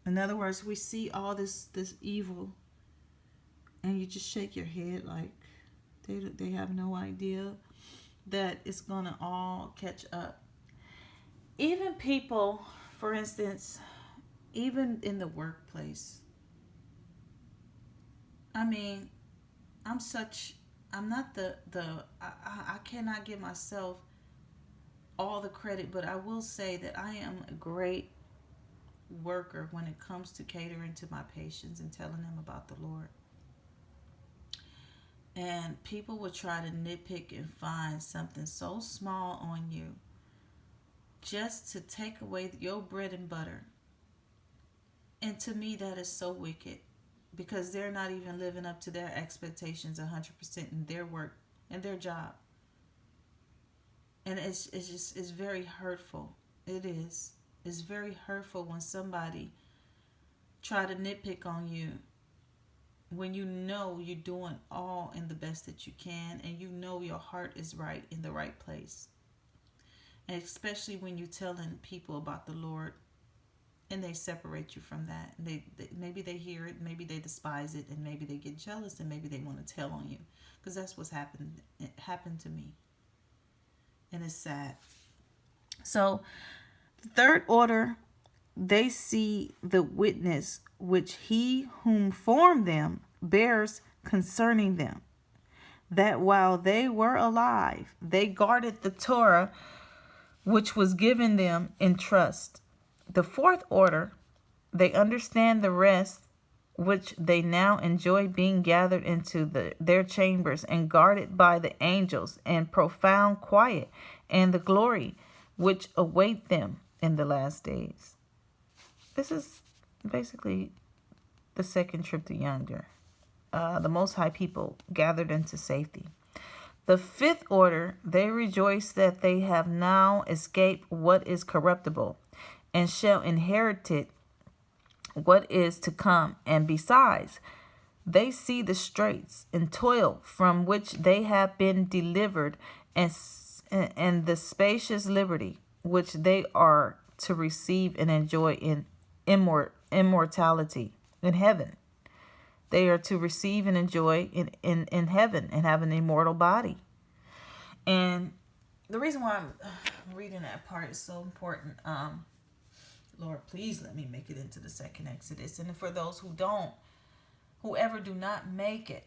In other words, we see all this evil, and you just shake your head like they have no idea that it's gonna all catch up. Even people, for instance, even in the workplace. I mean, I'm not I cannot give myself all the credit, but I will say that I am a great worker when it comes to catering to my patients and telling them about the Lord. And people will try to nitpick and find something so small on you just to take away your bread and butter. And to me, that is so wicked, because they're not even living up to their expectations 100% in their work and their job. And it's very hurtful. It is. It's very hurtful when somebody try to nitpick on you when you know you're doing all in the best that you can, and you know your heart is right in the right place. And especially when you're telling people about the Lord, and they separate you from that. They maybe they hear it, maybe they despise it, and maybe they get jealous, and maybe they want to tell on you, because that's what's happened. It happened to me, and it's sad. So, the third order, they see the witness which he whom formed them bears concerning them, that while they were alive, they guarded the Torah which was given them in trust. The fourth order, they understand the rest which they now enjoy being gathered into their chambers and guarded by the angels in profound quiet, and the glory which await them in the last days. This is basically the second trip to yonder. The Most High people gathered into safety. The fifth order, they rejoice that they have now escaped what is corruptible, and shall inherit it what is to come. And besides, they see the straits and toil from which they have been delivered, and the spacious liberty which they are to receive and enjoy in immortality in heaven. They are to receive and enjoy in heaven and have an immortal body. And the reason why I'm reading that part is so important. Lord, please let me make it into the second Exodus. And for those whoever do not make it,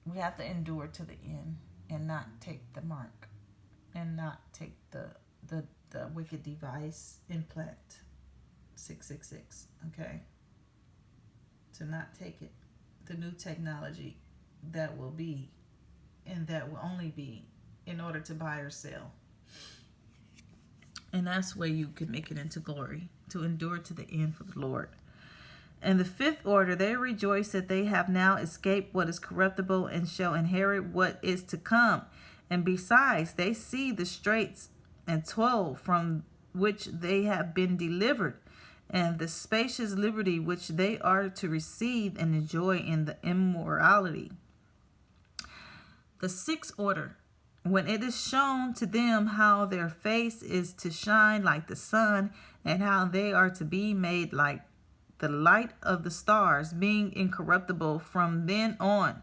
we have to endure to the end and not take the mark, and not take the wicked device implant 666. Okay, to not take it, the new technology that will be, and that will only be in order to buy or sell. And that's where you can make it into glory, to endure to the end for the Lord. And the fifth order, they rejoice that they have now escaped what is corruptible, and shall inherit what is to come. And besides, they see the straits and toil from which they have been delivered, and the spacious liberty which they are to receive and enjoy in the immorality. The sixth order, when it is shown to them how their face is to shine like the sun, and how they are to be made like the light of the stars, being incorruptible from then on.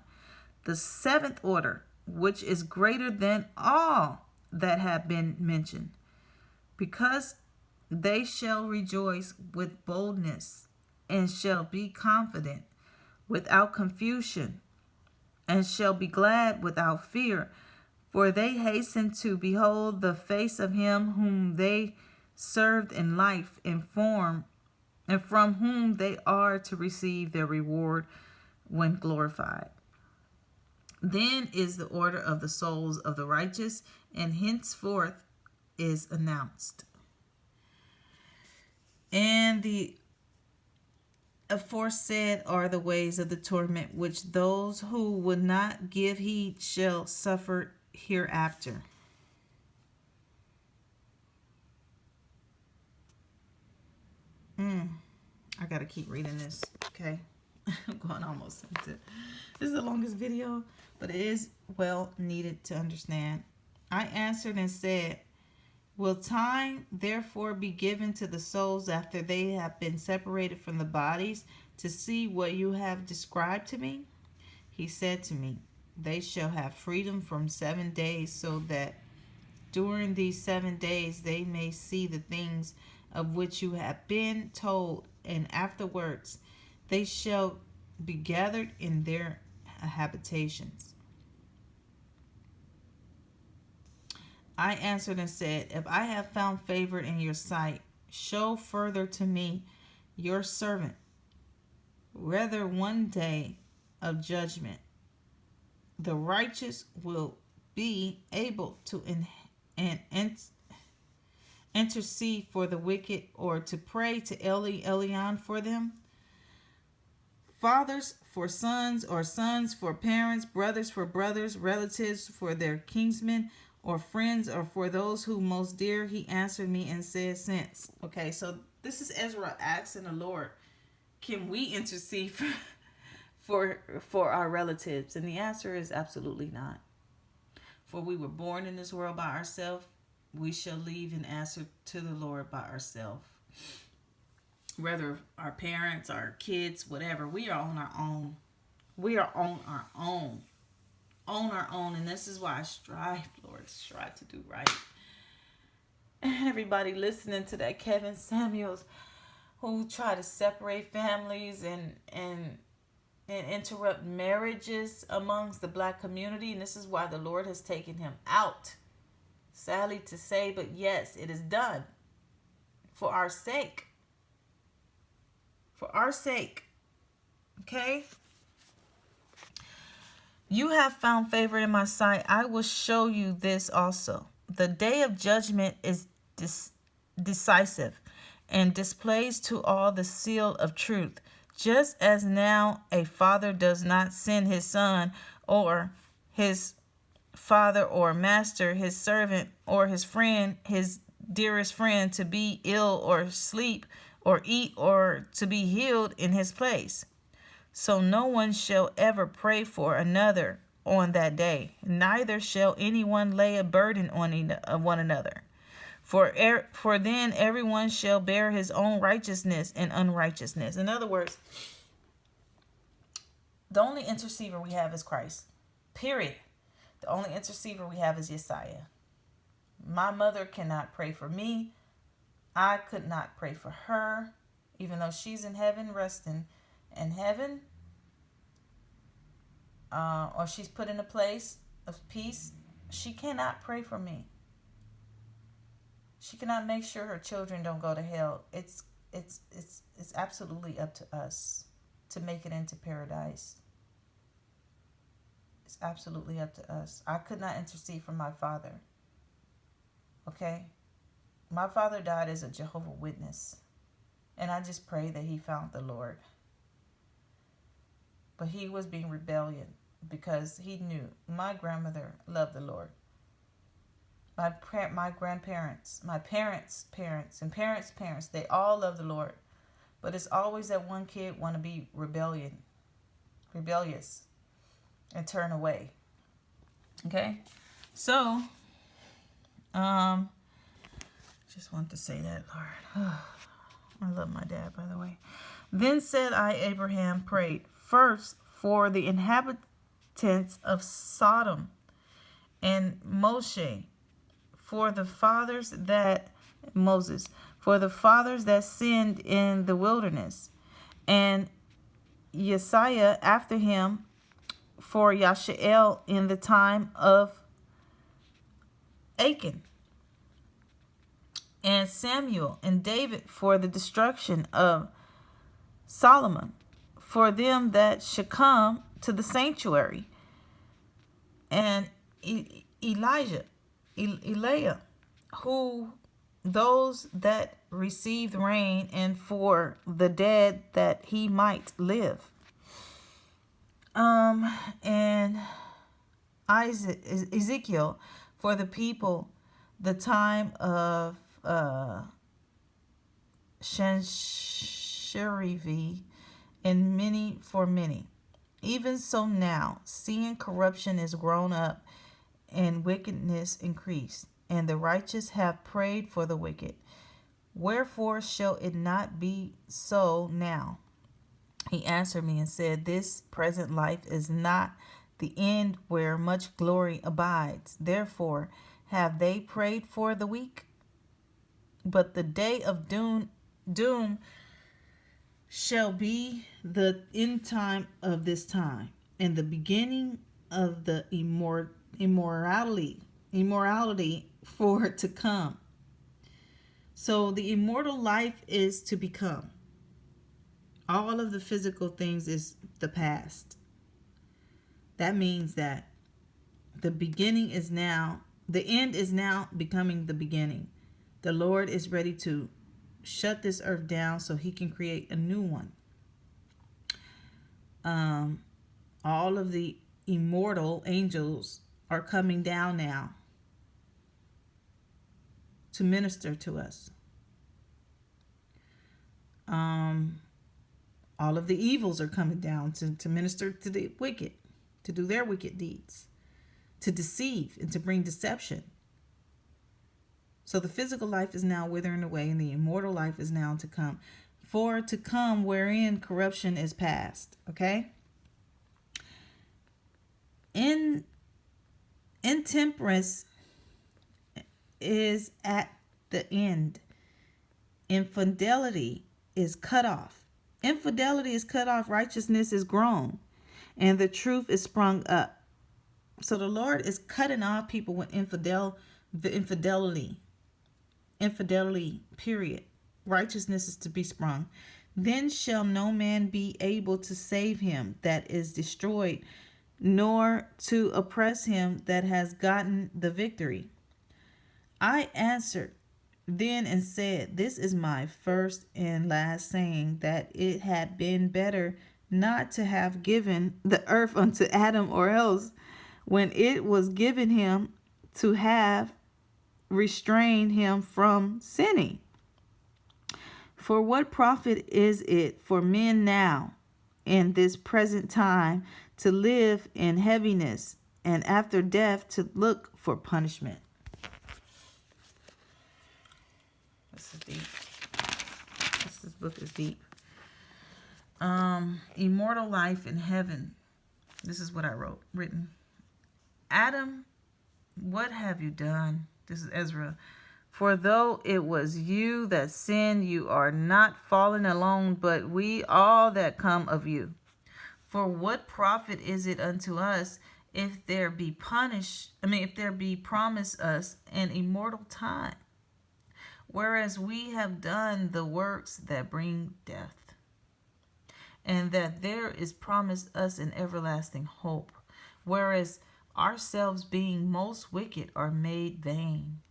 The seventh order, which is greater than all that have been mentioned, because they shall rejoice with boldness, and shall be confident without confusion, and shall be glad without fear, for they hasten to behold the face of him whom they served in life and form, and from whom they are to receive their reward when glorified. Then is the order of the souls of the righteous, and henceforth is announced. And the aforesaid are the ways of the torment which those who would not give heed shall suffer hereafter. I gotta keep reading this. Okay. I'm going almost into it. This is the longest video, but it is well needed to understand. I answered and said, will time therefore be given to the souls after they have been separated from the bodies to see what you have described to me? He said to me, they shall have freedom from 7 days, so that during these 7 days they may see the things of which you have been told, and afterwards they shall be gathered in their habitations. I answered and said, if I have found favor in your sight, show further to me, your servant, rather one day of judgment. The righteous will be able to intercede for the wicked, or to pray to Elion for them. Fathers for sons, or sons for parents, brothers for brothers, relatives for their kinsmen, or friends, or for those who most dear. He answered me and said, since. Okay, so this is Ezra asking the Lord, can we intercede for our relatives? And the answer is absolutely not. For we were born in this world by ourselves. We shall leave and answer to the Lord by ourselves. Whether our parents, our kids, whatever, we are on our own. We are on our own. On our own. And this is why I strive, Lord, strive to do right. And everybody listening to that Kevin Samuels, who try to separate families and interrupt marriages amongst the black community. And this is why the Lord has taken him out. Sadly to say, but yes, it is done for our sake. For our sake. Okay? You have found favor in my sight. I will show you this also. The day of judgment is decisive, and displays to all the seal of truth. Just as now a father does not send his son, or his father or master, his servant or his friend, his dearest friend, to be ill or sleep or eat or to be healed in his place. So no one shall ever pray for another on that day, neither shall anyone lay a burden on one another. For then everyone shall bear his own righteousness and unrighteousness. In other words, the only intercessor we have is Christ. Period. The only intercessor we have is Yesiah. My mother cannot pray for me. I could not pray for her, even though she's in heaven, resting in heaven, or she's put in a place of peace. She cannot pray for me. She cannot make sure her children don't go to hell. It's absolutely up to us to make it into paradise. It's absolutely up to us. I could not intercede for my father. Okay? My father died as a Jehovah's Witness. And I just pray that he found the Lord. But he was being rebellious because he knew my grandmother loved the Lord. My grandparents, my parents' parents, and parents' parents, they all love the Lord. But it's always that one kid want to be rebellious, and turn away. Okay? So, just want to say that, Lord. I love my dad, by the way. Then said I, Abraham prayed first for the inhabitants of Sodom and Moshe, for the fathers that sinned in the wilderness, and Yesiah after him for Yashael in the time of Achan, and Samuel and David for the destruction of Solomon, for them that should come to the sanctuary, and Eliah, who those that received rain, and for the dead that he might live. And Ezekiel, for the people, the time of Shensherivi, and many for many. Even so now, seeing corruption is grown up and wickedness increased, and the righteous have prayed for the wicked. Wherefore shall it not be so now? He answered me and said, this present life is not the end where much glory abides. Therefore have they prayed for the weak. But the day of doom shall be the end time of this time, and the beginning of the immorality for to come. So the immortal life is to become. All of the physical things is the past. That means that the beginning is now, the end is now becoming the beginning. The Lord is ready to shut this earth down so he can create a new one. All of the immortal angels are coming down now to minister to us. All of the evils are coming down to minister to the wicked, to do their wicked deeds, to deceive and to bring deception. So the physical life is now withering away, and the immortal life is now to come. For to come wherein corruption is past. Okay? Intemperance is at the end. Infidelity is cut off. Infidelity is cut off. Righteousness is grown. And the truth is sprung up. So the Lord is cutting off people with infidelity, period. Righteousness is to be sprung. Then shall no man be able to save him that is destroyed, nor to oppress him that has gotten the victory. I answered then and said, this is my first and last saying, that it had been better not to have given the earth unto Adam, or else when it was given him, to have restrained him from sinning. For what profit is it for men now, in this present time, to live in heaviness, and after death to look for punishment? This is deep. This book is deep. Immortal life in heaven. This is what I written. Adam, what have you done? This is Ezra. For though it was you that sinned, you are not fallen alone, but we all that come of you. For what profit is it unto us if there be promised us an immortal time, whereas we have done the works that bring death, and that there is promised us an everlasting hope, whereas ourselves being most wicked are made vain,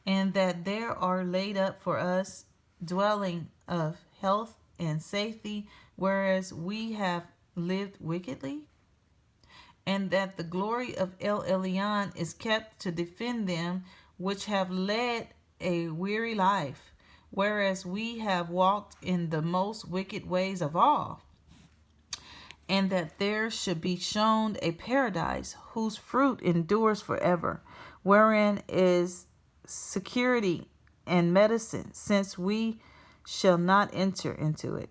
and that there are laid up for us dwelling of health and safety, whereas we have lived wickedly, and that the glory of El Elyon is kept to defend them which have led a weary life, whereas we have walked in the most wicked ways of all, and that there should be shown a paradise whose fruit endures forever, wherein is security and medicine, since we shall not enter into it.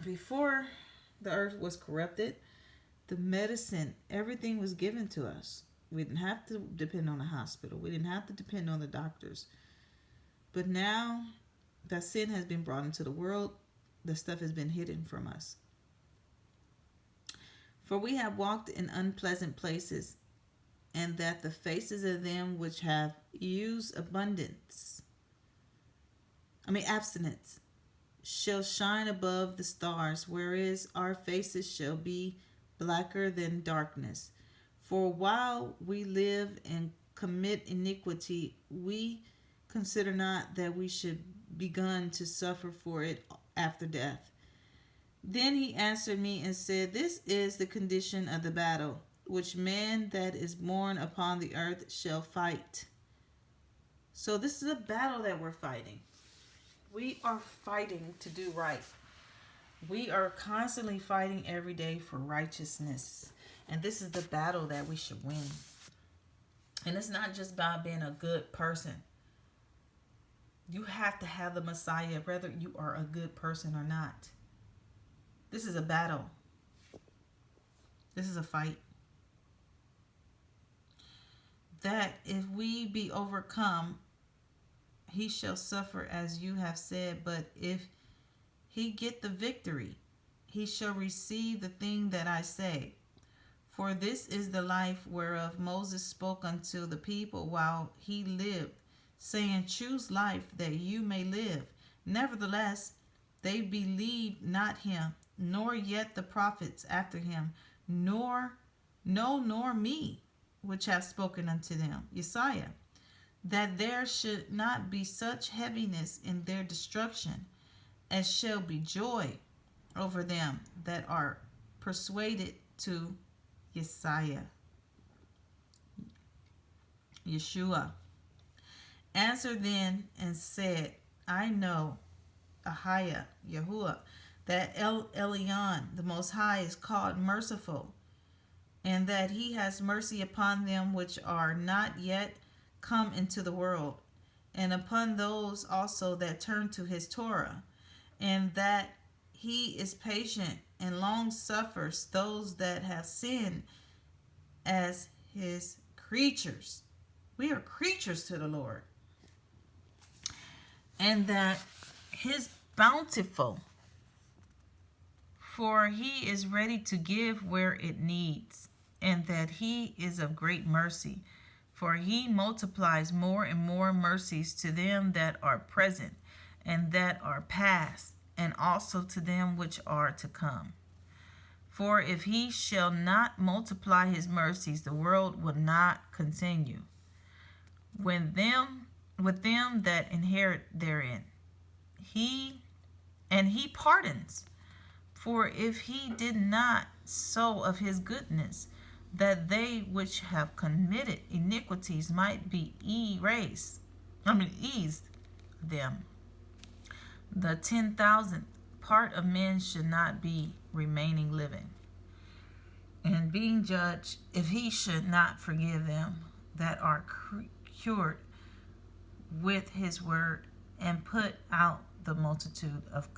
Before the earth was corrupted, the medicine, everything was given to us. We didn't have to depend on the hospital. We didn't have to depend on the doctors. But now that sin has been brought into the world, the stuff has been hidden from us. For we have walked in unpleasant places, and that the faces of them which have used abstinence, shall shine above the stars, whereas our faces shall be blacker than darkness. For while we live in commit iniquity, we consider not that we should begun to suffer for it after death. Then he answered me and said, This is the condition of the battle, which man that is born upon the earth shall fight. So this is a battle that we're fighting. We are fighting to do right. We are constantly fighting every day for righteousness. And this is the battle that we should win. And it's not just about being a good person. You have to have the Messiah whether you are a good person or not. This is a battle. This is a fight. That if we be overcome, he shall suffer as you have said, but if he get the victory, he shall receive the thing that I say. For this is the life whereof Moses spoke unto the people while he lived, saying, Choose life that you may live. Nevertheless, they believed not him, nor yet the prophets after him, nor me, which have spoken unto them, Yesiah, that there should not be such heaviness in their destruction, as shall be joy over them that are persuaded to Yesiah. Yeshua answered then and said, I know, Ahiah, Yahuwah, that Elyon, the Most High, is called merciful, and that he has mercy upon them which are not yet come into the world, and upon those also that turn to his Torah, and that he is patient and long suffers those that have sinned as his creatures. We are creatures to the Lord. And that his bountiful, for he is ready to give where it needs, and that he is of great mercy, for he multiplies more and more mercies to them that are present and that are past, and also to them which are to come. For if he shall not multiply his mercies, the world will not continue. With them that inherit therein, he pardons. For if he did not so of his goodness, that they which have committed iniquities might be eased them, the 10,000th part of men should not be remaining living. And being judged, if he should not forgive them that are cured with his word, and put out the multitude of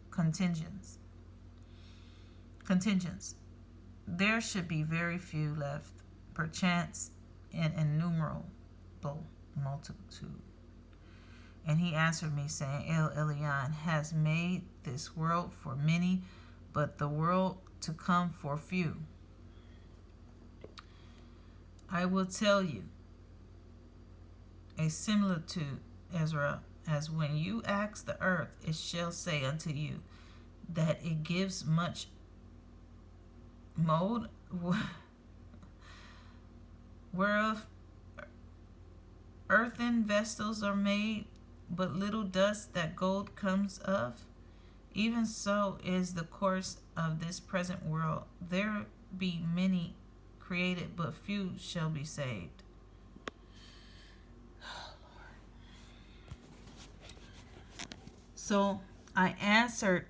contingents, there should be very few left, perchance an innumerable multitude. And he answered me, saying, El Elyon has made this world for many, but the world to come for few. I will tell you a similitude, Ezra, as when you ask the earth, it shall say unto you that it gives much mold, whereof earthen vessels are made, but little dust that gold comes of. Even so is the course of this present world. There be many created, but few shall be saved. So answered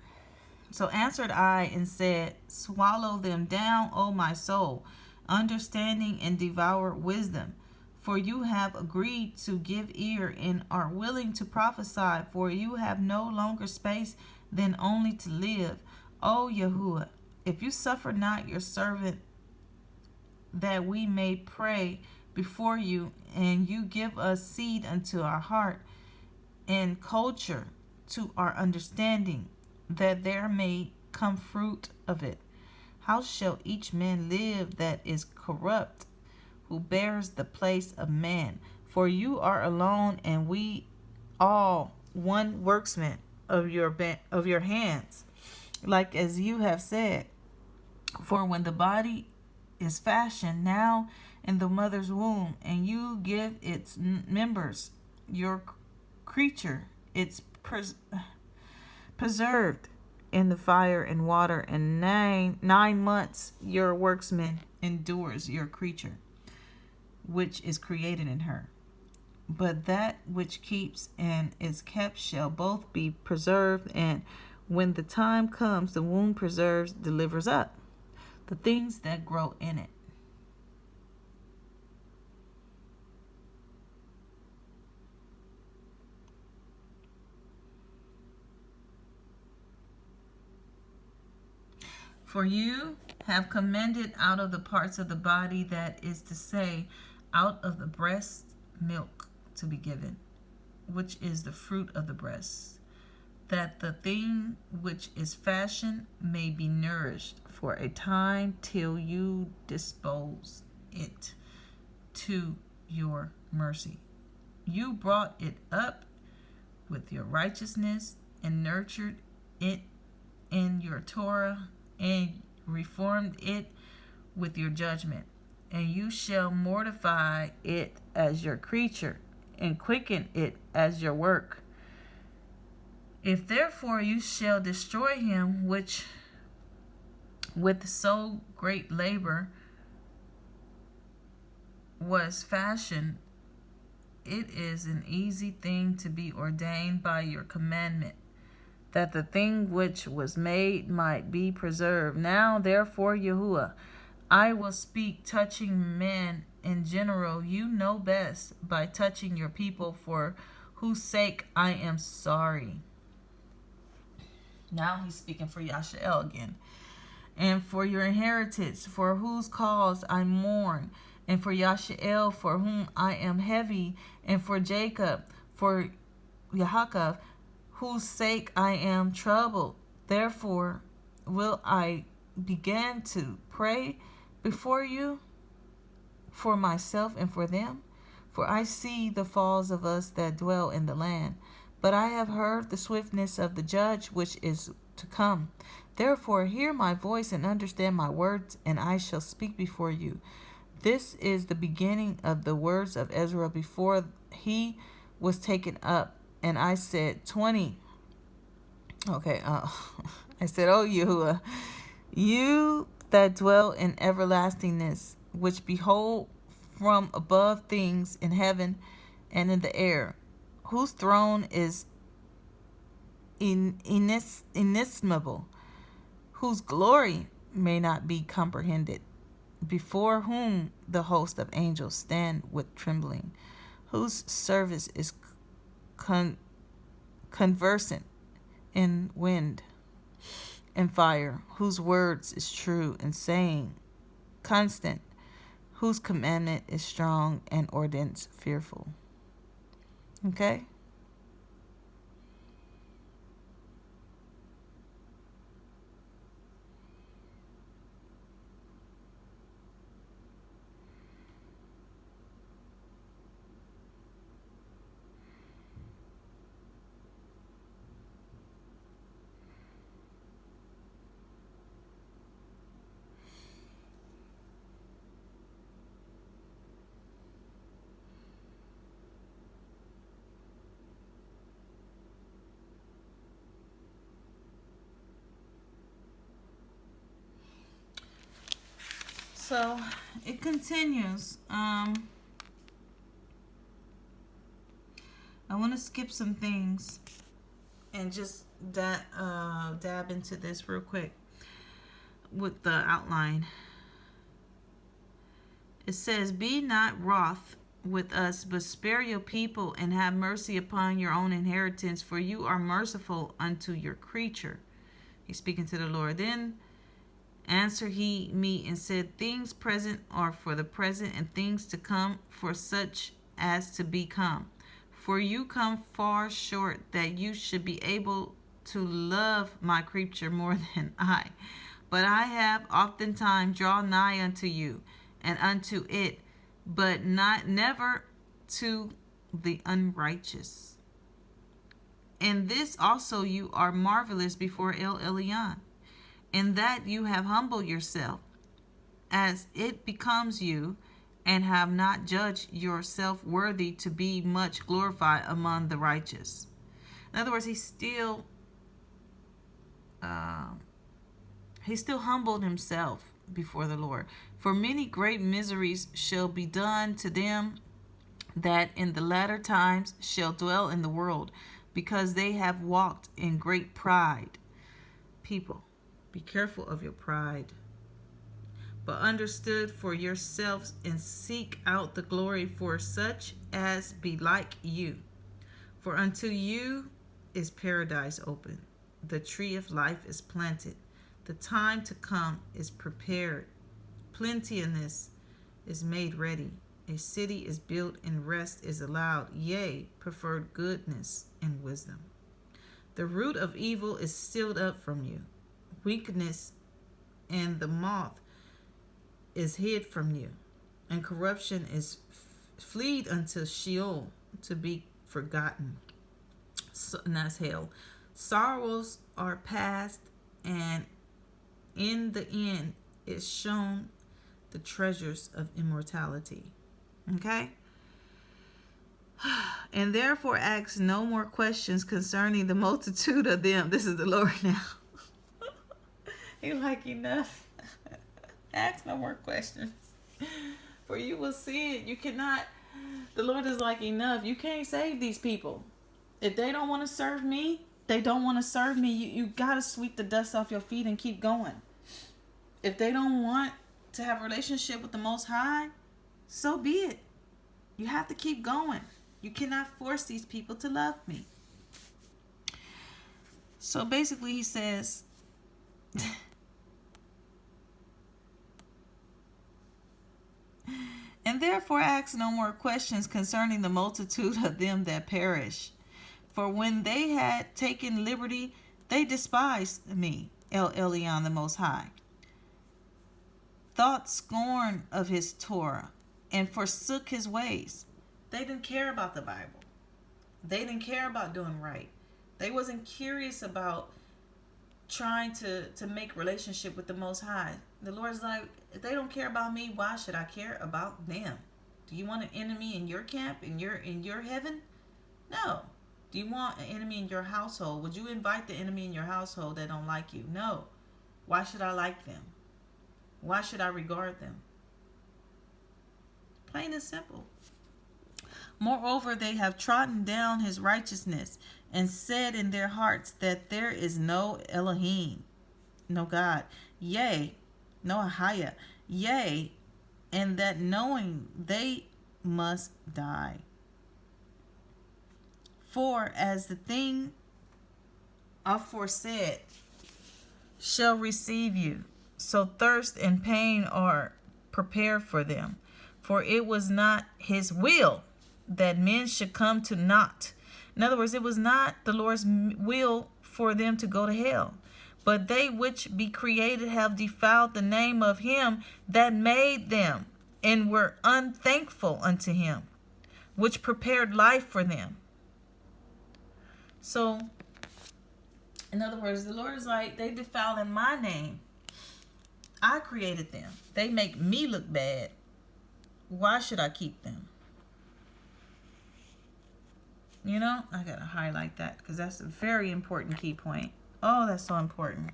I and said, Swallow them down, O my soul, understanding, and devour wisdom. For you have agreed to give ear and are willing to prophesy, for you have no longer space than only to live. O Yahuwah, if you suffer not your servant that we may pray before you, and you give us seed unto our heart, and culture to our understanding, that there may come fruit of it, how shall each man live that is corrupt, who bears the place of man? For you are alone, and we all one workman of your hands, like as you have said. For when the body is fashioned now in the mother's womb, and you give its members your creature, its preserved in the fire and water, and 9 months your worksman endures your creature, which is created in her. But that which keeps and is kept shall both be preserved, and when the time comes, the womb preserves, delivers up the things that grow in it. For you have commended out of the parts of the body, that is to say, out of the breast, milk to be given, which is the fruit of the breast, that the thing which is fashioned may be nourished for a time till you dispose it to your mercy. You brought it up with your righteousness and nurtured it in your Torah, and reformed it with your judgment. And you shall mortify it as your creature, and quicken it as your work. If therefore you shall destroy him which with so great labor was fashioned, it is an easy thing to be ordained by your commandment, that the thing which was made might be preserved. Now therefore, Yahuwah, I will speak touching men in general. You know best by touching your people, for whose sake I am sorry. Now he's speaking for Yashael again. And for your inheritance, for whose cause I mourn, and for Yashael, for whom I am heavy, and for Jacob, for Yaakov, whose sake I am troubled. Therefore will I begin to pray before you for myself and for them. For I see the falls of us that dwell in the land. But I have heard the swiftness of the judge which is to come. Therefore hear my voice and understand my words, and I shall speak before you. This is the beginning of the words of Ezra before he was taken up. And I said, 20. Okay, I said, oh, Yahuwah, you that dwell in everlastingness, which behold from above things in heaven and in the air, whose throne is inestimable, whose glory may not be comprehended, before whom the host of angels stand with trembling, whose service is conversant in wind and fire, whose words is true and saying constant, whose commandment is strong and ordinance fearful. Okay? So it continues. I want to skip some things and just dab into this real quick with the outline. It says, be not wroth with us, but spare your people and have mercy upon your own inheritance, for you are merciful unto your creature. He's speaking to the Lord. Then answered he me and said, things present are for the present, and things to come for such as to be come. For you come far short that you should be able to love my creature more than I. But I have oftentimes drawn nigh unto you and unto it, but never to the unrighteous. In this also you are marvelous before El Elyon, in that you have humbled yourself as it becomes you, and have not judged yourself worthy to be much glorified among the righteous. In other words, uh, he still humbled himself before the Lord. For many great miseries shall be done to them that in the latter times shall dwell in the world, because they have walked in great pride. People, be careful of your pride, but understood for yourselves, and seek out the glory for such as be like you. For unto you is paradise open, the tree of life is planted, the time to come is prepared, plenteousness is made ready, a city is built, and rest is allowed, yea, preferred goodness and wisdom. The root of evil is sealed up from you, weakness and the moth is hid from you, and corruption is fleed unto Sheol, to be forgotten. So, and that's hell. Sorrows are past, and in the end is shown the treasures of immortality. Okay? And therefore ask no more questions concerning the multitude of them. This is the Lord now. He's like, enough. Ask no more questions. For you will see it. You cannot. The Lord is like, enough. You can't save these people. If they don't want to serve me, they don't want to serve me. You got to sweep the dust off your feet and keep going. If they don't want to have a relationship with the Most High, so be it. You have to keep going. You cannot force these people to love me. So basically he says, and therefore ask no more questions concerning the multitude of them that perish. For when they had taken liberty, they despised me, El Elyon, the Most High, thought scorn of his Torah, and forsook his ways. They didn't care about the Bible. They didn't care about doing right. They wasn't curious about trying to make relationship with the Most High. The Lord's like, if they don't care about me, why should I care about them? Do you want an enemy in your camp, in your heaven? No. Do you want an enemy in your household? Would you invite the enemy in your household that don't like you? No. Why should I like them? Why should I regard them? Plain and simple. Moreover, they have trodden down his righteousness, and said in their hearts that there is no Elohim, no God, yea, no Ahia, yea, and that knowing they must die. For as the thing aforesaid shall receive you, so thirst and pain are prepared for them. For it was not his will that men should come to naught. In other words, it was not the Lord's will for them to go to hell. But they which be created have defiled the name of him that made them, and were unthankful unto him, which prepared life for them. So, in other words, the Lord is like, they defiled in my name. I created them. They make me look bad. Why should I keep them? You know, I got to highlight that because that's a very important key point. Oh, that's so important.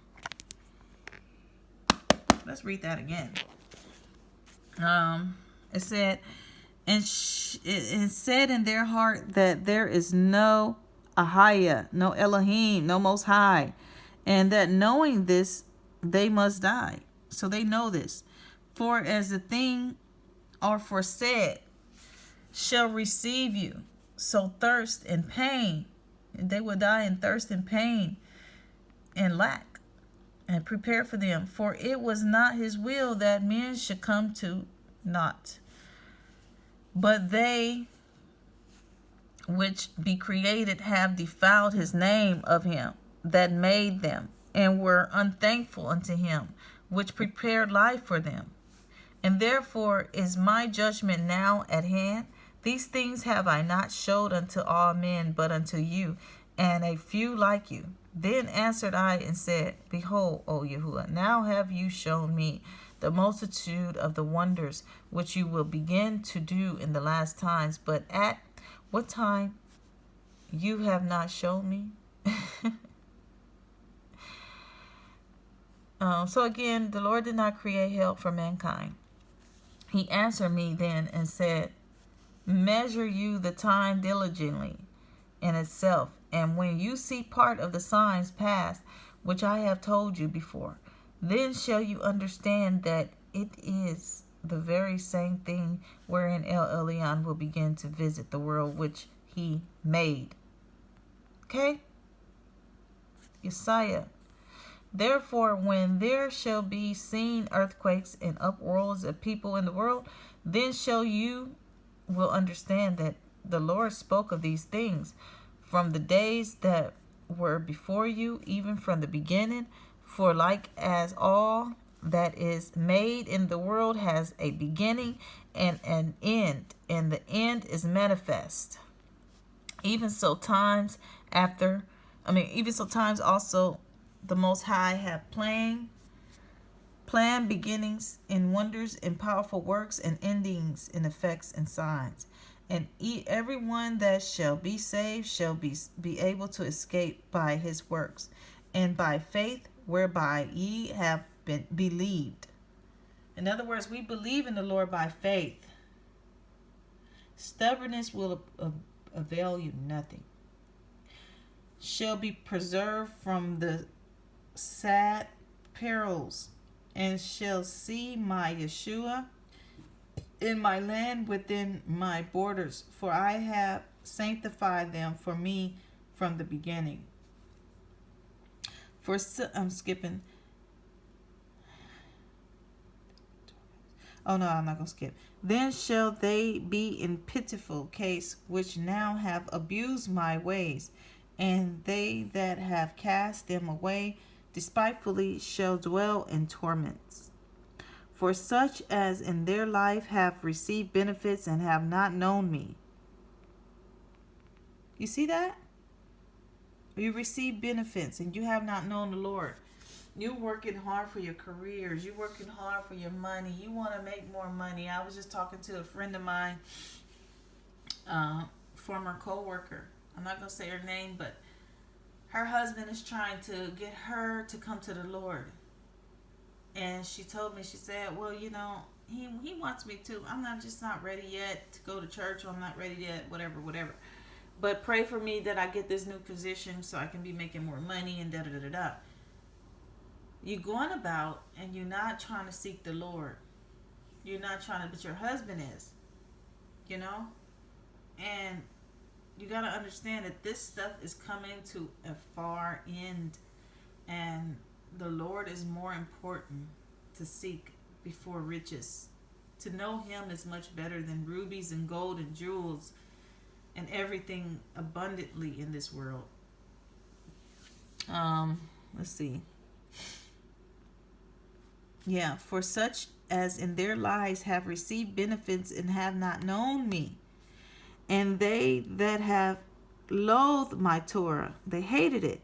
Let's read that again. It said, and it said in their heart that there is no Ahia, no Elohim, no Most High, and that knowing this, they must die. So they know this. For as the thing aforesaid shall receive you, so thirst and pain, and they will die in thirst and pain and lack, and prepare for them. For it was not his will that men should come to naught, but they which be created have defiled his name of him that made them, and were unthankful unto him, which prepared life for them. And therefore is my judgment now at hand. These things have I not showed unto all men, but unto you, and a few like you. Then answered I and said, Behold, O Yahuwah, now have you shown me the multitude of the wonders which you will begin to do in the last times. But at what time you have not shown me? So again, the Lord did not create hell for mankind. He answered me then and said, measure you the time diligently in itself, and when you see part of the signs pass, which I have told you before, then shall you understand that it is the very same thing wherein El Elyon will begin to visit the world which he made. Okay? Isaiah. Therefore, when there shall be seen earthquakes and upwells of people in the world, then shall you will understand that the Lord spoke of these things from the days that were before you, even from the beginning. For like as all that is made in the world has a beginning and an end, and the end is manifest, even so times also the Most High have planned beginnings in wonders and powerful works, and endings in effects and signs. And everyone that shall be saved shall be able to escape by his works, and by faith whereby ye have been believed. In other words, we believe in the Lord by faith. Stubbornness will avail you nothing. Shall be preserved from the sad perils, and shall see my Yeshua in my land within my borders, for I have sanctified them for me from the beginning. I'm skipping. Oh no, I'm not going to skip. Then shall they be in pitiful case, which now have abused my ways, and they that have cast them away despitefully shall dwell in torments. For such as in their life have received benefits and have not known me. You see that? You receive benefits and you have not known the Lord. You working hard for your careers. You working hard for your money. You want to make more money. I was just talking to a friend of mine, former co-worker. I'm not going to say her name, but her husband is trying to get her to come to the Lord. And she told me, she said, well, he wants me to. I'm just not ready yet to go to church. Or I'm not ready yet, whatever. But pray for me that I get this new position so I can be making more money and da-da-da-da-da. You're going about and you're not trying to seek the Lord. You're not trying to, but your husband is. And you got to understand that this stuff is coming to a far end. And the Lord is more important to seek before riches. To know Him is much better than rubies and gold and jewels and everything abundantly in this world. Let's see. Yeah, for such as in their lives have received benefits and have not known me. And they that have loathed my Torah, they hated it,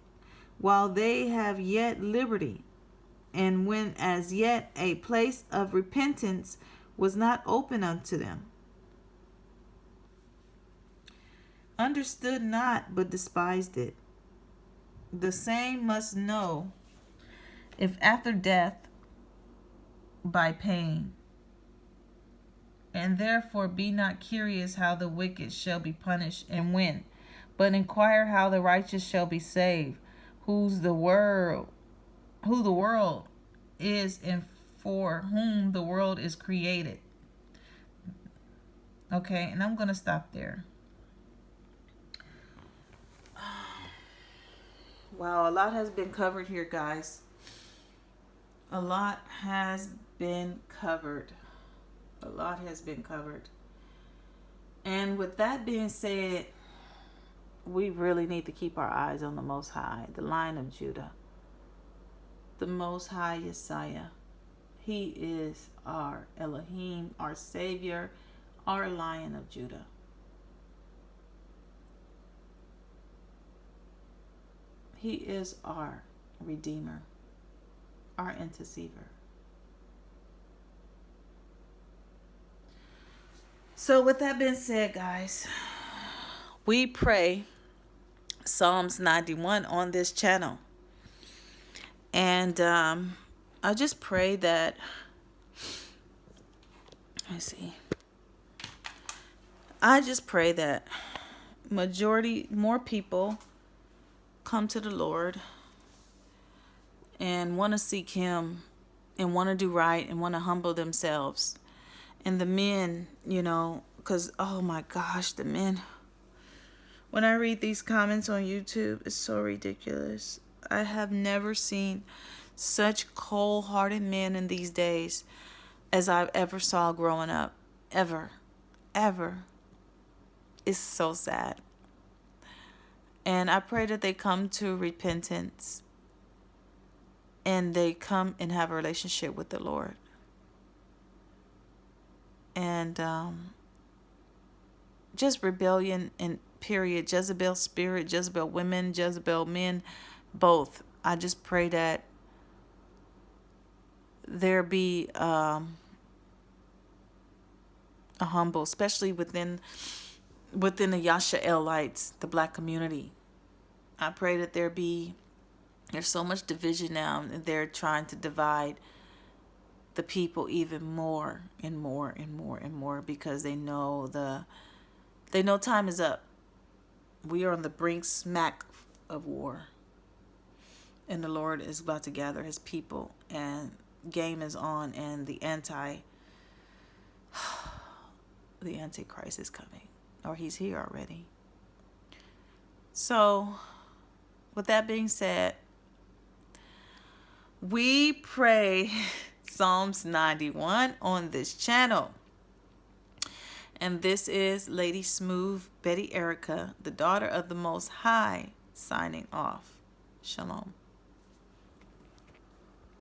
while they have yet liberty. And when as yet a place of repentance was not open unto them. Understood not, but despised it. The same must know, if after death by pain. And therefore be not curious how the wicked shall be punished and when, but inquire how the righteous shall be saved, who the world is and for whom the world is created. Okay, and I'm going to stop there. Wow, a lot has been covered here, guys. A lot has been covered. And with that being said, we really need to keep our eyes on the Most High, the Lion of Judah, the Most High Yeshua. He is our Elohim, our Savior, our Lion of Judah. He is our Redeemer, our Intercessor. So with that being said, guys, we pray Psalms 91 on this channel. And I just pray that, let's see, I just pray that more people come to the Lord and want to seek Him and want to do right and want to humble themselves. And the men, because, oh my gosh, the men, when I read these comments on YouTube, it's so ridiculous. I have never seen such cold-hearted men in these days as I've ever saw growing up. Ever. Ever. It's so sad. And I pray that they come to repentance and they come and have a relationship with the Lord. And just rebellion and period. Jezebel spirit, Jezebel women, Jezebel men, both. I just pray that there be a humble, especially within the Yasha'elites, the black community. I pray that there's so much division now, and they're trying to divide the people even more and more and more and more, because they know time is up. We are on the brink smack of war, and the Lord is about to gather His people, and game is on, and the Antichrist is coming, or he's here already. So, with that being said, we pray Psalms 91 on this channel. And this is Lady Smooth Betty Erica, the daughter of the Most High, signing off. Shalom.